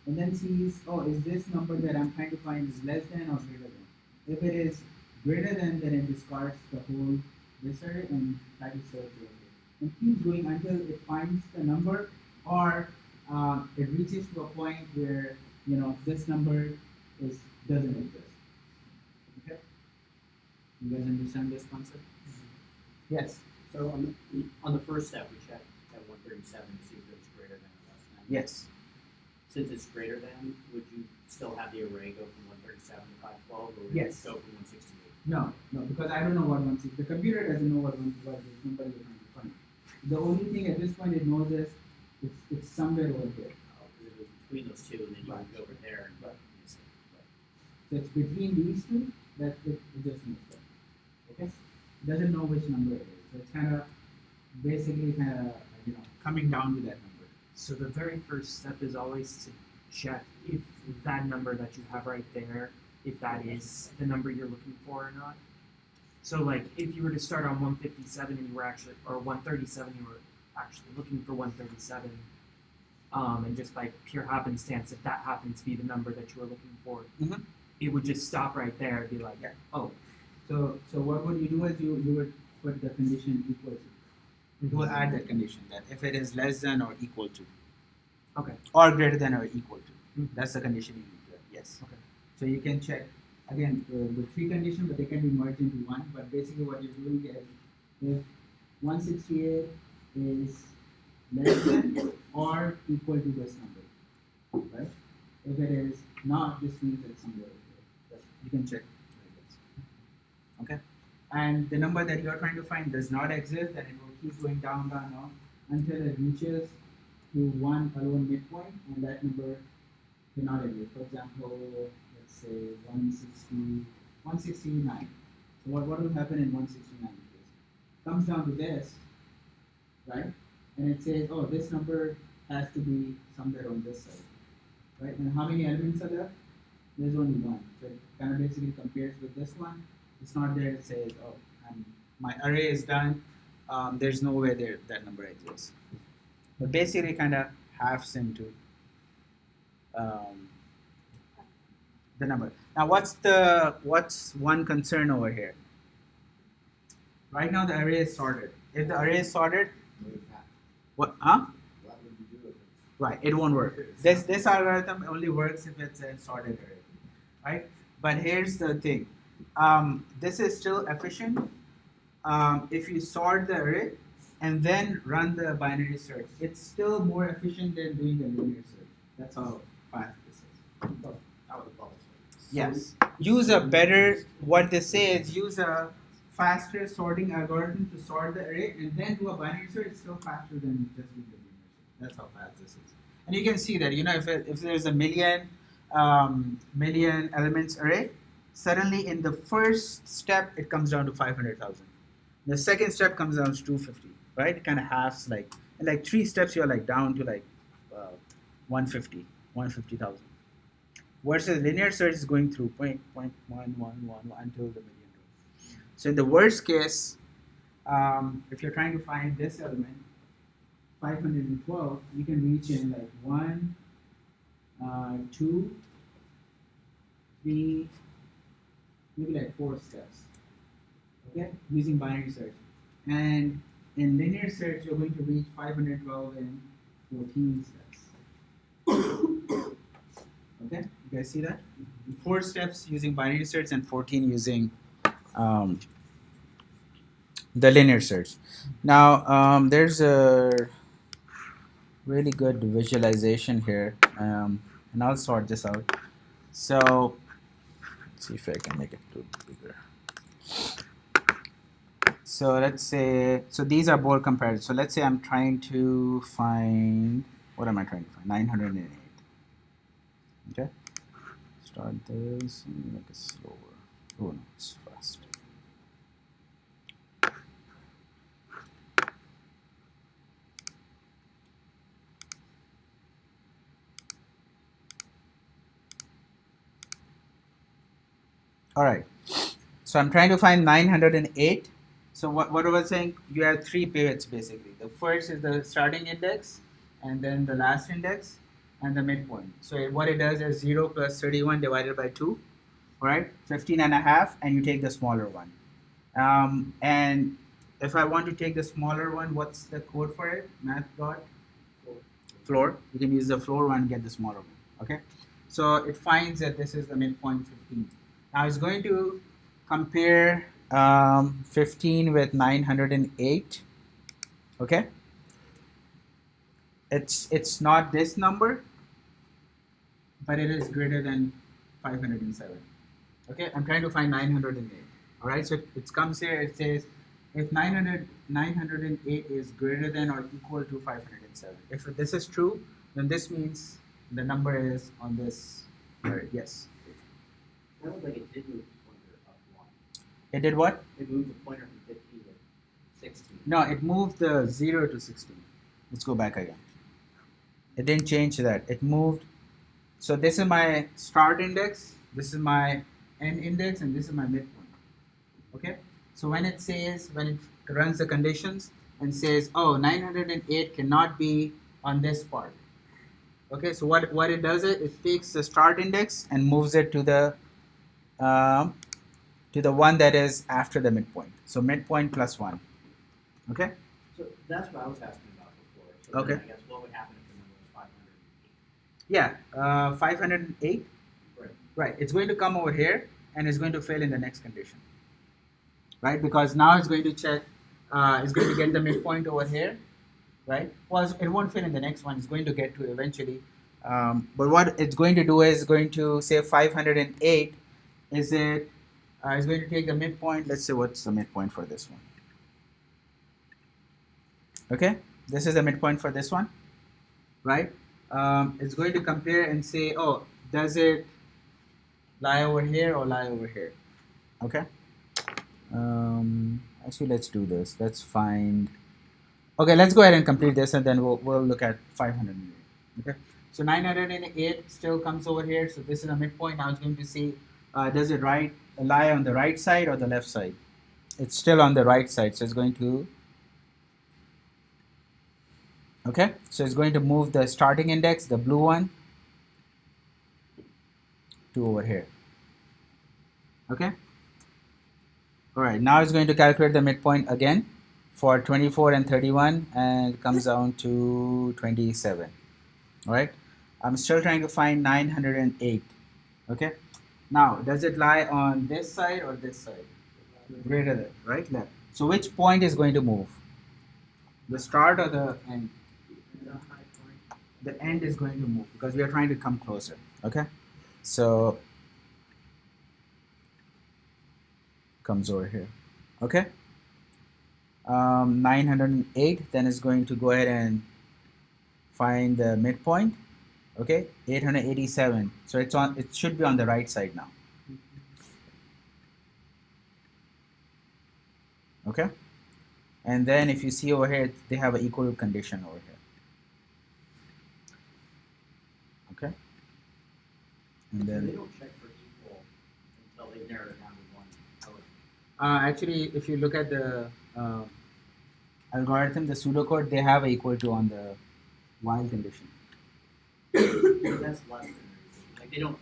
And then sees, oh, is this number that I'm trying to find is less than or greater than? If it is greater than, then it discards the whole this array and try to search over here. And keeps going until it finds the number or it reaches to a point where this number doesn't exist. Okay? You guys understand this concept? Mm-hmm. Yes. So on the first step, we checked at 137 to see if it was greater than or less than. Yes. Since it's greater than, would you still have the array go from 137 to 512, or would yes. it go from 168? No, because I don't know what 168. The computer doesn't know what this number you're trying to find. The only thing at this point it knows is it's somewhere over here. Oh, because it was between those two, and then you would go over there and miss it. So it's between these two that it just moves up. Okay? It doesn't know which number it is. So it's kind of basically coming down to that number. So the very first step is always to check if that number that you have right there, if that is the number you're looking for or not. So like if you were to start on 157 and you were actually, or 137, you were actually looking for 137, and just by pure happenstance, if that happens to be the number that you were looking for, Mhm. it would just stop right there and be like, Yeah. oh, So what would you do is you would put the condition equal to. You will add that condition that if it is less than or equal to. Okay. Or greater than or equal to. Mhm. That's the condition you need to have. Yes. Okay. So you can check again with three conditions, but they can be merged into one. But basically, what you're doing is if 168 is less than or equal to this number, right? If it is not, this means it's somewhere over here. You can check. Okay. And the number that you're trying to find does not exist, then it will keep going down, down, down until it reaches to one alone midpoint, and that number cannot exist. For example, let's say 169. So what will happen in 169 case? Comes down to this, right? And it says, oh, this number has to be somewhere on this side, right? And how many elements are there? There's only one. So it kind of basically compares with this one. It's not there. It says, oh, my array is done. There's no way there that number exists. But basically, kind of halves into the number. Now, what's one concern over here? Right now, the array is sorted. If the array is sorted, what? Huh? What would you do if it's Right, it won't work. This algorithm only works if it's a sorted array, right? But here's the thing. This is still efficient if you sort the array and then run the binary search. It's still more efficient than doing the linear search. That's how fast this is. Out of the bubbles. Yes. Use a better, what they say is use a faster sorting algorithm to sort the array and then do a binary search. It's still faster than just doing the linear search. That's how fast this is. And you can see that, if there's a million elements array, suddenly in the first step it comes down to 500,000. The second step comes down to 250, right? It kind of halves in like 3 steps you're like down to like 150,000. Versus linear search is going through 0.1111 until the million row. So in the worst case, if you're trying to find this element, 512, you can reach in like 1, 2, 3, maybe like 4 steps. Okay, using binary search. And in linear search, you're going to reach 512 in 14 steps. Okay, you guys see that? 4 steps using binary search and 14 using the linear search. Now, there's a really good visualization here, and I'll sort this out. So, let's see if I can make it a little bigger. So let's say, so these are both compared. So let's say I'm trying to find, what am I trying to find? 908. Okay. Start this and make it slower. Oh no, it's fast. All right. So I'm trying to find 908. So what I was saying, you have 3 pivots basically. The first is the starting index, and then the last index, and the midpoint. So what it does is 0 plus 31 divided by 2, all right? 15 and a half, and you take the smaller one. And if I want to take the smaller one, what's the code for it? Math dot floor. You can use the floor one and get the smaller one, okay? So it finds that this is the midpoint 15. Now it's going to compare 15 with 908. Okay, it's not this number, but it is greater than 507. Okay, I'm trying to find 908. All right, so it comes here. It says if 908 is greater than or equal to 507. If this is true, then this means the number is on this. Yes. That looked like it did move the pointer up one. It did what? It moved the pointer from 15 to 16. No, it moved the 0 to 16. Let's go back again. It didn't change that. It moved. So this is my start index, this is my end index, and this is my midpoint. Okay? So when it runs the conditions and says, oh, 908 cannot be on this part. Okay, so what it does it takes the start index and moves it to the one that is after the midpoint. So midpoint plus 1. Okay? So that's what I was asking about before. So Okay. then I guess what would happen if the number was 508? Yeah, 508. Right. Right, it's going to come over here and it's going to fail in the next condition. Right, because now it's going to check, it's going to get the midpoint over here, right? Well, it won't fail in the next one, it's going to get to eventually. But what it's going to do is going to say 508, it's going to take the midpoint. Let's see what's the midpoint for this one. Okay, this is the midpoint for this one, right? It's going to compare and say, oh, does it lie over here or lie over here? Okay. Actually, let's do this. Let's find. Okay, let's go ahead and complete this, and then we'll look at 508. Okay. So 908 still comes over here. So this is a midpoint. Now it's going to see, does it lie on the right side or the left side? It's still on the right side. So it's going to. Okay. So it's going to move the starting index, the blue one, to over here. Okay. All right. Now it's going to calculate the midpoint again for 24 and 31, and it comes down to 27. All right. I'm still trying to find 908. Okay. Now, does it lie on this side or this side? Greater than, right? Left. So which point is going to move? The start or the end? The end is going to move because we are trying to come closer. Okay. So comes over here. Okay. 908 then is going to go ahead and find the midpoint. Okay, 887. So it should be on the right side now. Okay, and then if you see over here, they have an equal condition over here. Okay, and So then they don't check for equal until they've narrowed it down to one. actually, if you look at the algorithm, the pseudocode, they have equal to on the while condition. That's less than reason. Like they don't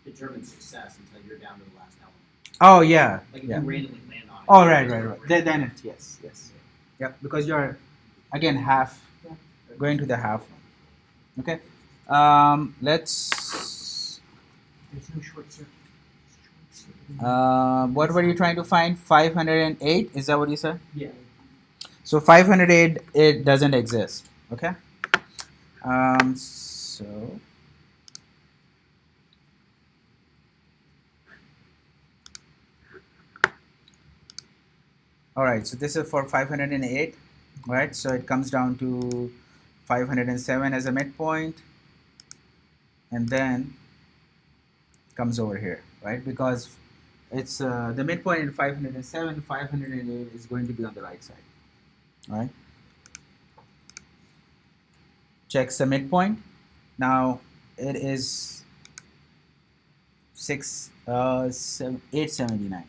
determine success until you're down to the last element. Oh yeah, Like if yeah. you randomly land on it. Oh right. Then it's yes. Yep, because you're again half going to the half one. Okay. Let's. There's no short circuit. What were you trying to find? 508. Is that what you said? Yeah. So 508 it doesn't exist. Okay. So. All right. So this is for 508. Right. So it comes down to 507 as a midpoint, and then comes over here, right? Because it's the midpoint in 507, 508 is going to be on the right side. All right. Checks the midpoint. Now it is 879.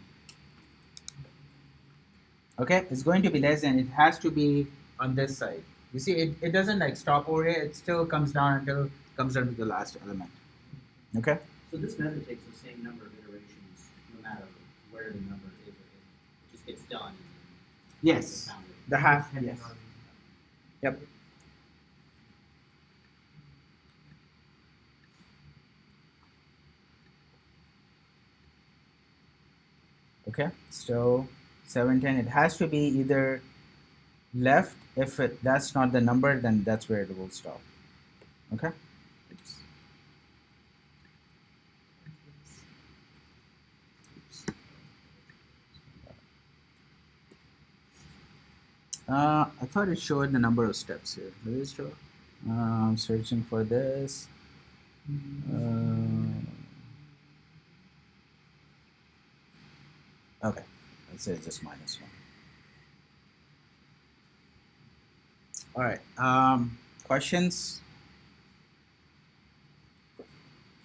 Okay, it's going to be less than, it has to be on this side. You see, it doesn't like stop over here, it still comes down until it comes down to the last element. Okay? So this method takes the same number of iterations no matter where the number is. It just gets done. Yes. The half, yes. Yep. Okay, so 710, it has to be either left. If that's not the number, then that's where it will stop. Okay. I thought it showed the number of steps here. Does it show? I'm searching for this. Okay, let's say just -1. All right. Questions?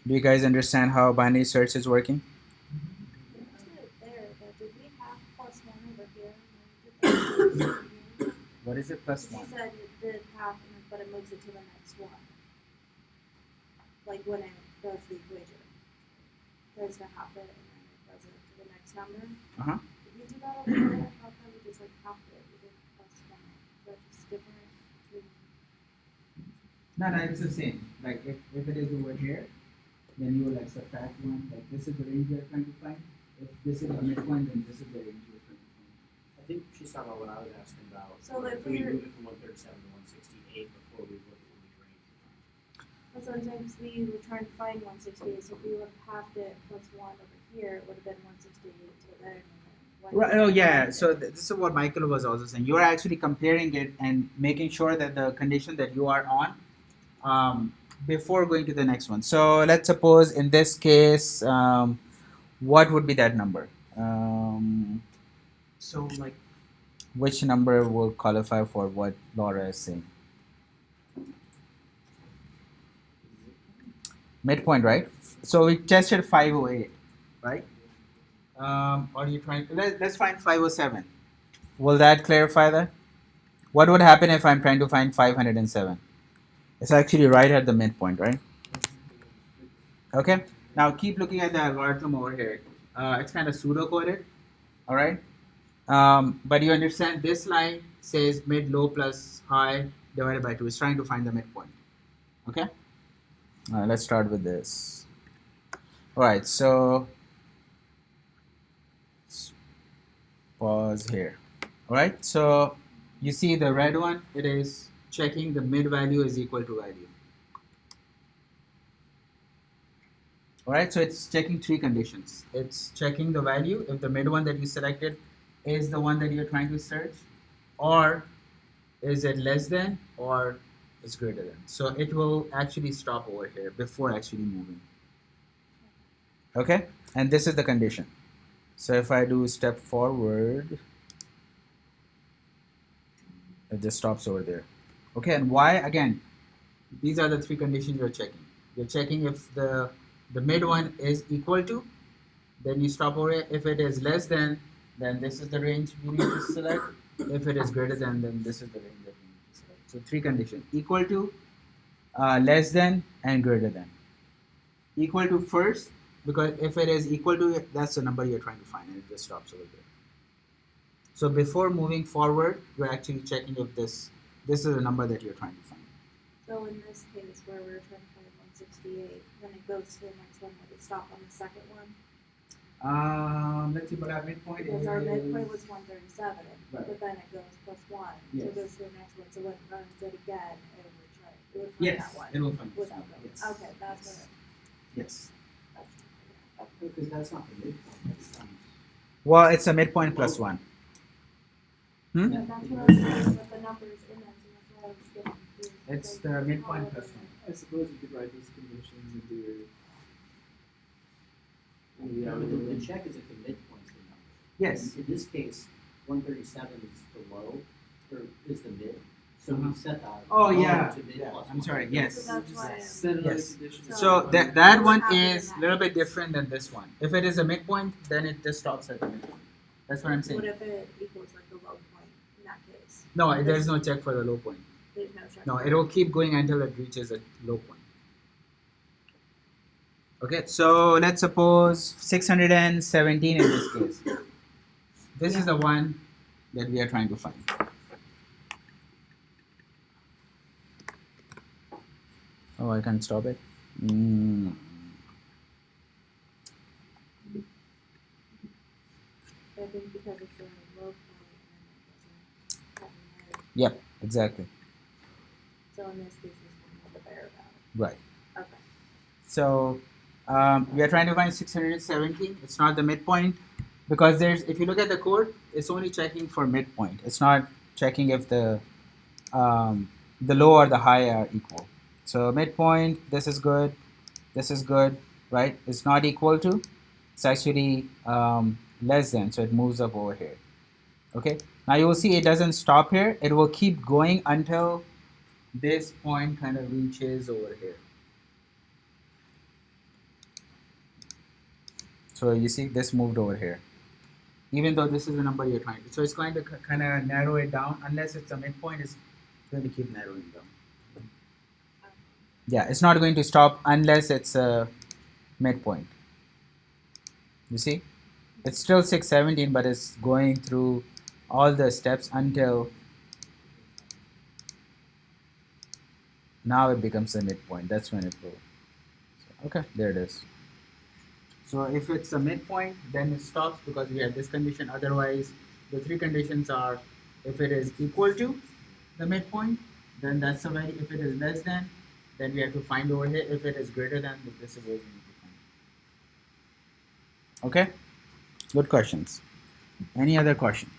Do you guys understand how binary search is working? There, but did we have +1 over here? What is it plus She 1? said it did half, but it moves it to the next one. Like when it does the equation. Tries to half it and then it does it to the next number. Uh-huh. If you do that over there, how come we just like half it? We did +1. Is that just different between No, it's the same. Like if it is over here, then you will like subtract 1. Like this is the range you're trying to find. If this is the midpoint, then this is the range you're trying to find. I think she's talking about what I was asking about. So if if we we're- move it from 137 to 168 before we look at the range. That's what I'm saying, because we were trying to find 168, so if we would have halved it +1 over here, it would have been 168 to there. Right. Oh yeah. So this is what Michael was also saying. You are actually comparing it and making sure that the condition that you are on, before going to the next one. So let's suppose in this case, what would be that number? So like Which number will qualify for what Laura is saying? Midpoint, right? So we tested 508, right? Or you trying? Let's find 507. Will that clarify that? What would happen if I'm trying to find 507? It's actually right at the midpoint, right? Okay. Now keep looking at the algorithm over here. It's kind of pseudo-coded, all right? But you understand this line says mid, low plus high divided by 2. It's trying to find the midpoint. Okay? Let's start with this. All right, so pause here. All right, so you see the red one, it is checking the mid value is equal to value. All right, so it's checking 3 conditions. It's checking the value if the mid one that you selected is the one that you're trying to search, or is it less than, or is greater than. So it will actually stop over here before actually moving. Okay, and this is the condition. So if I do step forward, it just stops over there. Okay, and why? Again, these are the 3 conditions you're checking. You're checking if the mid one is equal to, then you stop over it. If it is less than, then this is the range you need to select. If it is greater than, then this is the range that you need to select. So 3 conditions: equal to, less than, and greater than. Equal to first, because if it is equal to it, that's the number you're trying to find, and it just stops over there. So before moving forward, you're actually checking if this is the number that you're trying to find. So in this case where we're trying to find 168, then it goes to the next one, would it stop on the second one? Let's see, but our midpoint Because is our midpoint was 137, Right. but then it goes +1, so Yes. it goes to the next one, so when it runs it again, it would try, it would find yes, that one. it will find Without that. those. Yes. Okay, that's Yes. what Yes. Because that's not the midpoint, that's Well, it's a midpoint plus 1. And that's what I was saying with the numbers in it, so that's why I was getting confused. It's Like, the midpoint how plus is 1. it? I suppose you could write these conditions into your. Yeah, but the check is if the midpoint's the number. Yes. In this case, 137 is the low, or is the mid, so Uh-huh. we set that. Oh low yeah. to mid Yeah. plus I'm one. sorry. So Yes. that's why I'm- Set another Yes. condition. So So- that one What happened is in a that little bit case? different than this one. If it is a midpoint, then it just stops at the midpoint. That's what I'm What saying. if it equals like the low point in that case? No, there's no check for the low point. There's no check. No, it will keep going until it reaches a low point. Okay, so let's suppose 617 in this case. This is the one that we are trying to find. Oh, I can't stop it. I think because it's a low point and it doesn't have a mid. Yep, exactly. So in this case, this one with the bare value. Right. Okay. So we are trying to find 617. It's not the midpoint because if you look at the code, it's only checking for midpoint. It's not checking if the low or the high are equal. So midpoint, this is good, right? It's not equal to. It's actually less than, so it moves up over here. Okay, now you will see it doesn't stop here, it will keep going until this point kind of reaches over here. So you see this moved over here, even though this is the number you're trying to. So it's going to kind of narrow it down. Unless it's a midpoint, it's going to keep narrowing down. Yeah, it's not going to stop unless it's a midpoint. You see, it's still 617, but it's going through all the steps until now it becomes a midpoint. That's when it will. Okay, there it is. So if it's a midpoint, then it stops because we have this condition. Otherwise, the three conditions are: if it is equal to the midpoint, then that's the value. If it is less than, then we have to find over here. If it is greater than, this is where we need to find. Okay, good questions. Any other question?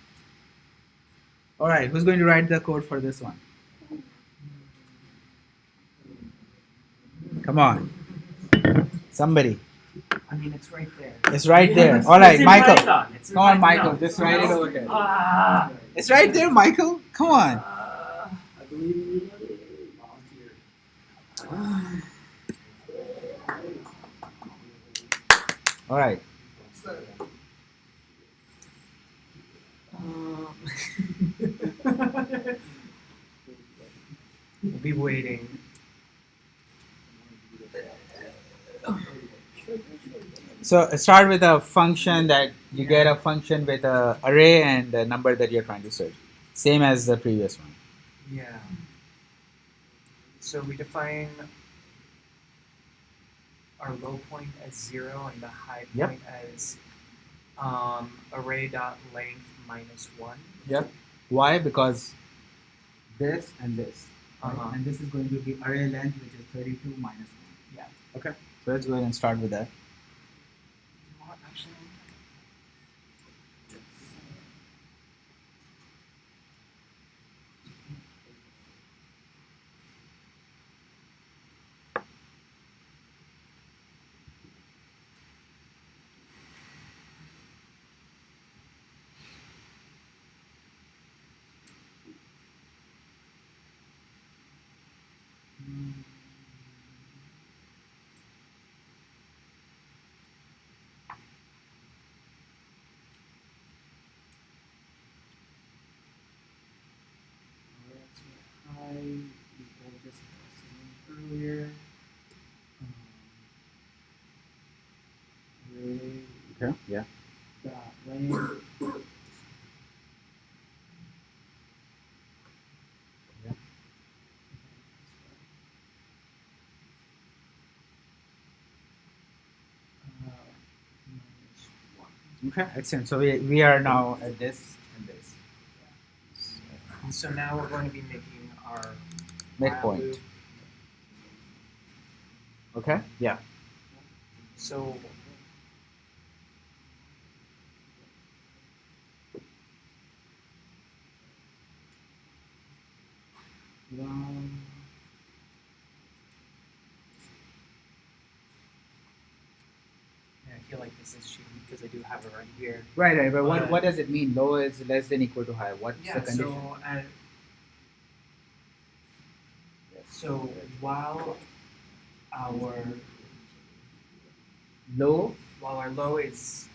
All right, who's going to write the code for this one? Come on, somebody. I mean, it's right there. It's right there. It's All right, in Michael. Python. It's in Come on, Python. Michael. No. Just write it over here. Ah. It's right there, Michael. Come on. I believe in you, buddy. Volunteer. All right. We'll be waiting. So start with a function that you get a function with a array and the number that you're trying to search. Same as the previous one. Yeah. So we define our low point as 0 and the high Yep. point as array.length minus 1. Yep. Why? Because this and this. Right? Uh-huh. And this is going to be array length, which is 32 minus 1. Yeah. Okay. So let's go ahead and start with that. Actually, high equal just earlier. Array Okay. Yeah. dot length. Yeah. Minus 1. Okay. Excellent. So we are now at this and this. And so now we're going to be making our Midpoint. while loop. Okay. Yeah. So yeah, I feel like this is cheating because I do have it right here. Right. But But- what does it mean? Low is less than equal to high. What's the condition? So while our Low. low is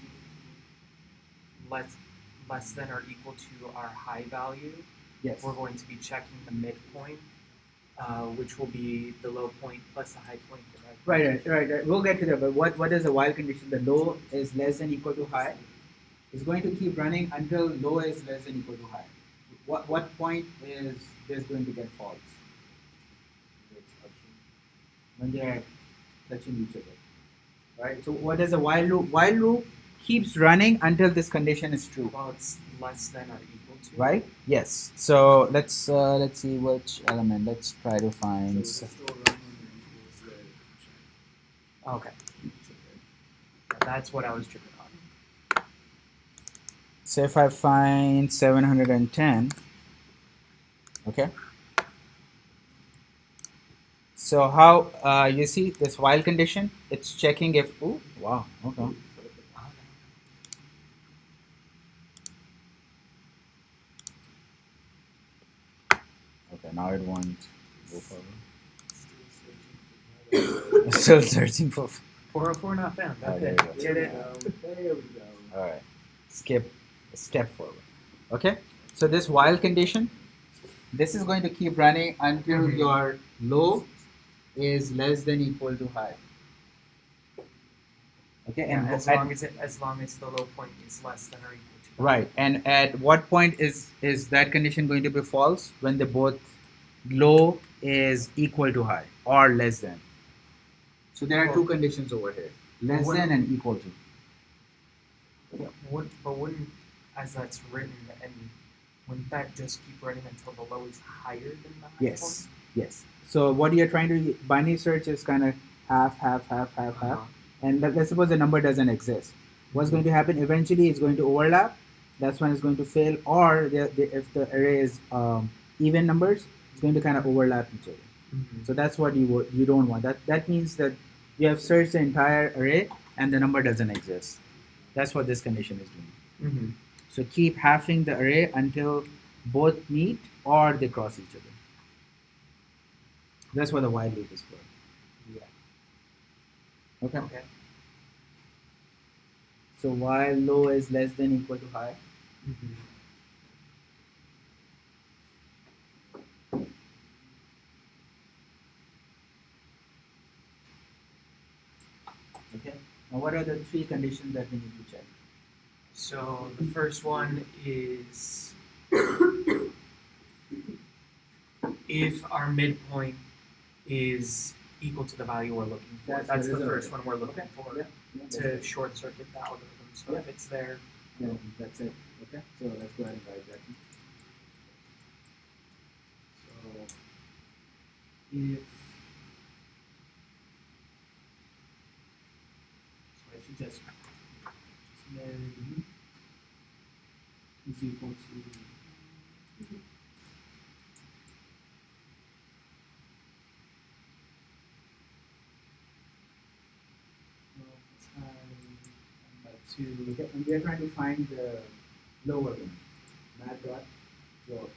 less than or equal to our high value, Yes. we're going to be checking the midpoint, which will be the low point plus the high point divided by Right. We'll get to that. But what is the while condition? The low is less than equal to high. It's going to keep running until low is less than equal to high. What point is this going to get false? When they are touching each other. Right. So what is a while loop? While loop keeps running until this condition is true. Well, it's less than or equal to. Right? Yes. So let's see which element. Let's try to find. So it's still running and equals the check. Okay. That's what I was tripping on. So if I find 710, okay. So how you see this while condition? It's checking if. Oh wow. Okay. now it won't go forward. Still searching for Still searching for. 404 not found. Oh, Okay. there we go. Did it. There we go. All right. Skip a step forward. Okay. So this while condition, this is going to keep running until Mhm. your low is less than equal to high. Okay. Yeah, And as long as the low point is less than or equal to. right. And at what point is that condition going to be false? When the both low is equal to high or less than. So there are two conditions over here: less Well, than and equal to. Yeah, wouldn't, as that's written, and wouldn't that just keep running until the low is higher than the high Yes. Yes. So what you're trying to binary search is kind of half, half, half, half, point? half. And let's suppose the number doesn't exist. What's going to happen eventually is going to overlap. That's when it's going to fail. Or if the array is even numbers, it's going to kind of overlap each other. Mhm. So that's what you don't want. That means that you have searched the entire array and the number doesn't exist. That's what this condition is doing. Mhm. So keep halving the array until both meet or they cross each other. That's what the while loop is for. Yeah. Okay. Okay. So while low is less than equal to high, Mhm. okay. Now what are the three conditions that we need to check? So the first one is if our midpoint is equal to the value we're looking for. That's That's the the result. first one we're looking for to short circuit the algorithm. So if it's there, Yeah, that's it. Okay. So let's go ahead and write that. so if so I should just mid is equal to by 2. Okay. And we are trying to find the lower one. Math dot lower.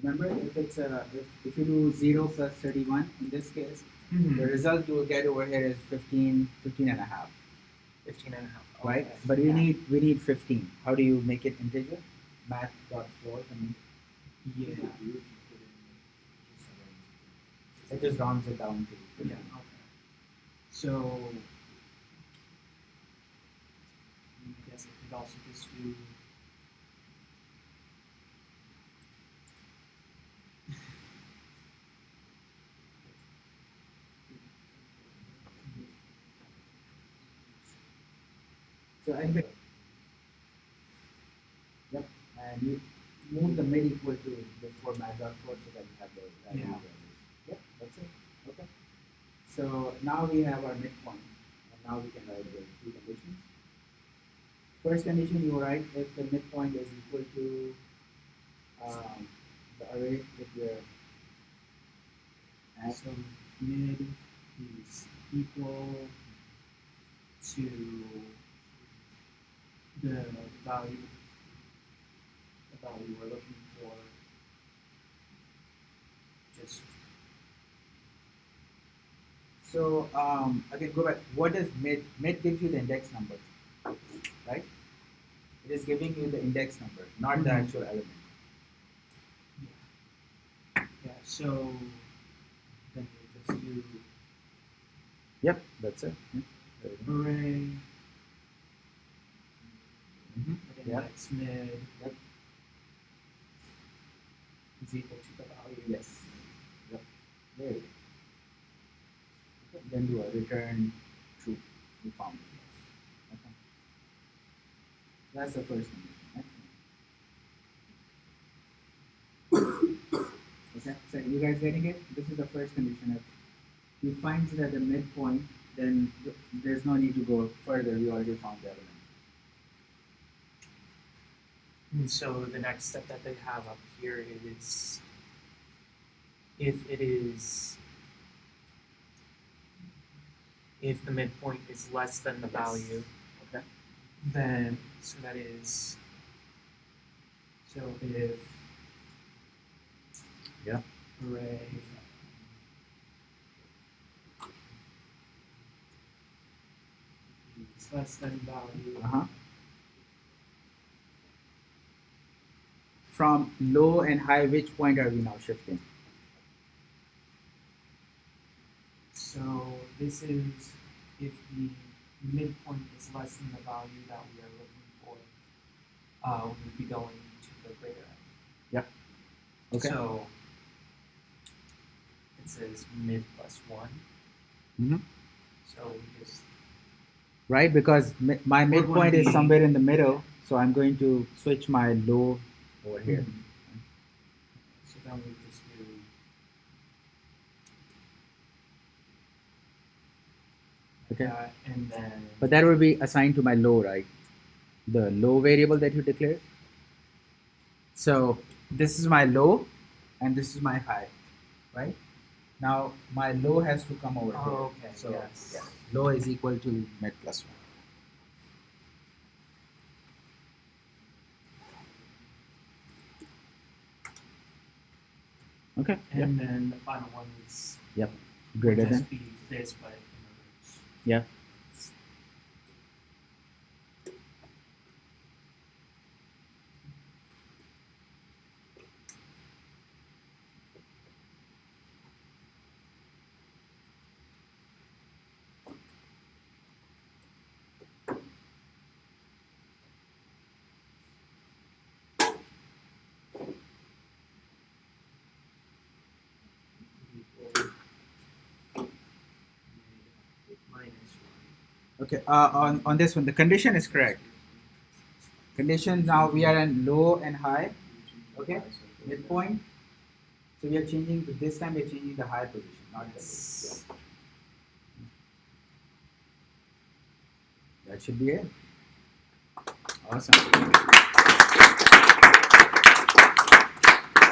Remember, if it's if you do 0 plus 31 in this case, the result you will get over here is 15 and a half, 15 and a half. right? Okay. But Yeah. we need 15. How do you make it integer? Math dot floor. I mean, Yeah. it just rounds it down to 15. Yeah. Okay. So I guess I could also just do So and yep, and you move the mid equal to before math dot floor so that you have the value. Yeah. Yep, that's it. Okay. So now we have our midpoint, and now we can write the two conditions. First condition you write if the midpoint is equal to the array that we're at. so mid is equal to the value we're looking for. Just So again, go back. What is mid? Mid gives you the index number, right? It is giving you the index number, not the Mhm. actual element. yeah. So then we just do Yep, that's it. array Mm-hmm. index mid Yep. is equal to the value. Yes. Yep. There you go. Okay. Then do a return true. You found it. Okay. That's the first condition. Excellent. Okay. So you guys getting it? This is the first condition. If he finds that the midpoint, then there's no need to go further. We already found the element. And so the next step that they have up here is if the midpoint is less than the value, Okay. then so that is so if Yeah. Array. Is less than value. Uh-huh. From low and high, which point are we now shifting? So this is if the midpoint is less than the value that we are looking for, we'd be going to the greater end. Yep. Okay. So it says mid plus 1. Mhm. So we just Right, because my We're midpoint going to is be- somewhere in the middle, so I'm going to switch my low over here. So then we just do Okay. that, and then But that will be assigned to my low, right? The low variable that you declared. So this is my low, and this is my high, right? Now my low has to come over here. okay, So yes. yeah, low is equal to mid plus 1. Okay. And then the final one is Greater would than. just be this, but in reverse. Yeah. Minus 1. Okay. On this one, the condition is correct. Condition now we are in low and high. Okay. Midpoint. So we are changing. This time we are changing the high position, not the low. That should be it. Awesome.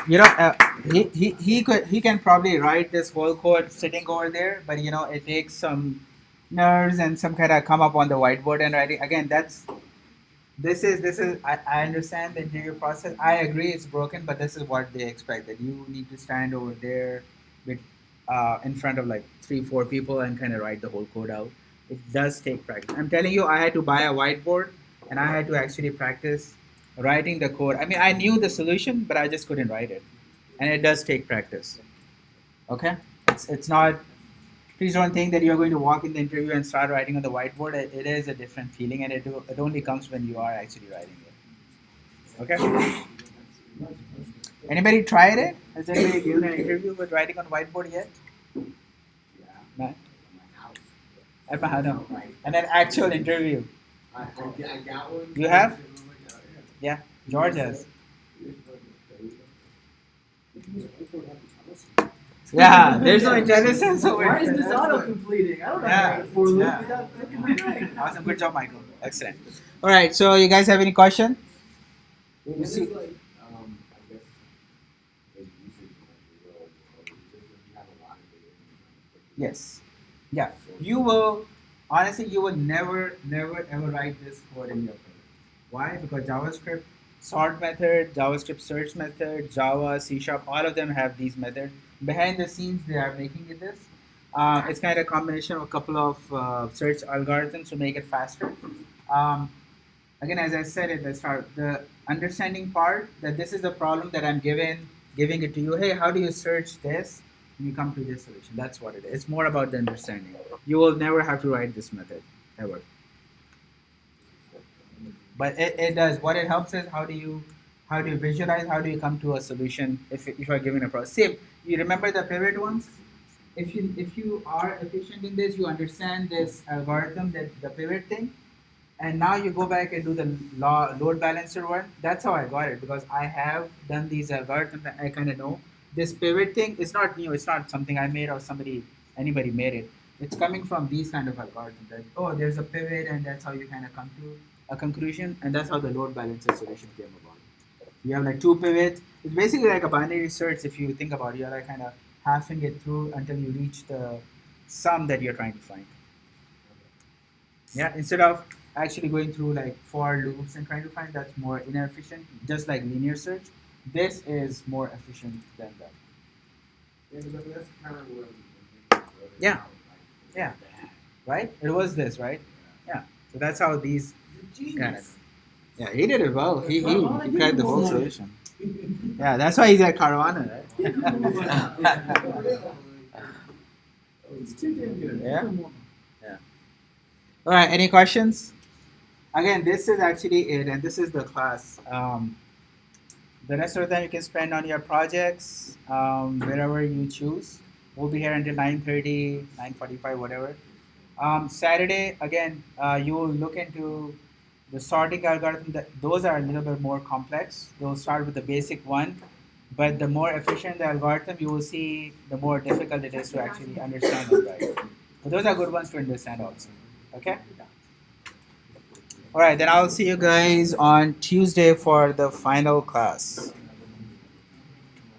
You know, he can probably write this whole code sitting over there, but you know it takes some nerves and some kind of come up on the whiteboard and writing. Again, this is I understand the interview process. I agree it's broken, but this is what they expect, that you need to stand over there with in front of like 3-4 people and kind of write the whole code out. It does take practice. I'm telling you, I had to buy a whiteboard and I had to actually practice writing the code. I mean, I knew the solution, but I just couldn't write it, and it does take practice. Okay, it's not. Please don't think that you're going to walk in the interview and start writing on the whiteboard. It is a different feeling, and it only comes when you are actually writing it. Okay. Anybody tried it? Has anybody given an interview with writing on whiteboard yet? Yeah. No. At my house. At my house, no. And an actual interview. I got one. You have? Yeah. George has. Yeah, there's no intelligence over Why is here. this auto completing? I don't know Yeah, how to for loop yeah. without clicking the drag. Awesome, good job, Michael. Excellent. All right, so you guys have any question? Well, what is like, I guess, the usage of the real world? Is it if you have a lot of data? Yes. Yeah. You will, honestly, you will never ever write this code in your code. Why? Because JavaScript sort method, JavaScript search method, Java, C#, all of them have these methods. Behind the scenes, they are making it this. It's kind of a combination of a couple of search algorithms to make it faster. Um, Again, as I said at the start, the understanding part that this is the problem that I'm giving it to you. Hey, how do you search this? And you come to this solution. That's what it is. It's more about the understanding. You will never have to write this method ever. But it does. What it helps is how do you visualize? How do you come to a solution if you are given a process? Same. You remember the pivot ones? If you are efficient in this, you understand this algorithm, that the pivot thing, and now you go back and do the load balancer one. That's how I got it, because I have done these algorithms. I kind of know this pivot thing. It's not new. It's not something I made or anybody made it. It's coming from these kind of algorithms. That, oh, there's a pivot, and that's how you kind of come to a conclusion, and that's how the load balancer solution came about. You have like two pivots. It's basically like a binary search if you think about it. You're like kind of halving it through until you reach the sum that you're trying to find. Yeah, instead of actually going through like for loops and trying to find, that's more inefficient, just like linear search. This is more efficient than that. Yeah, but that's kind of what I'm thinking. Yeah. Yeah. Right? It was this, right? Yeah. So that's how these kind of. Yeah, he did it well. He cracked the whole solution. Yeah, that's why he's at Caravana, right? It's too damn good. Yeah. Yeah. All right. Any questions? Again, this is actually it, and this is the class. The rest of the time you can spend on your projects, wherever you choose. We'll be here until 9:30, 9:45, whatever. Saturday, again, you will look into the sorting algorithm. Those are a little bit more complex. They'll start with the basic one, but the more efficient the algorithm, you will see the more difficult it is to actually understand it, right? But those are good ones to understand also. Okay? All right, then I'll see you guys on Tuesday for the final class.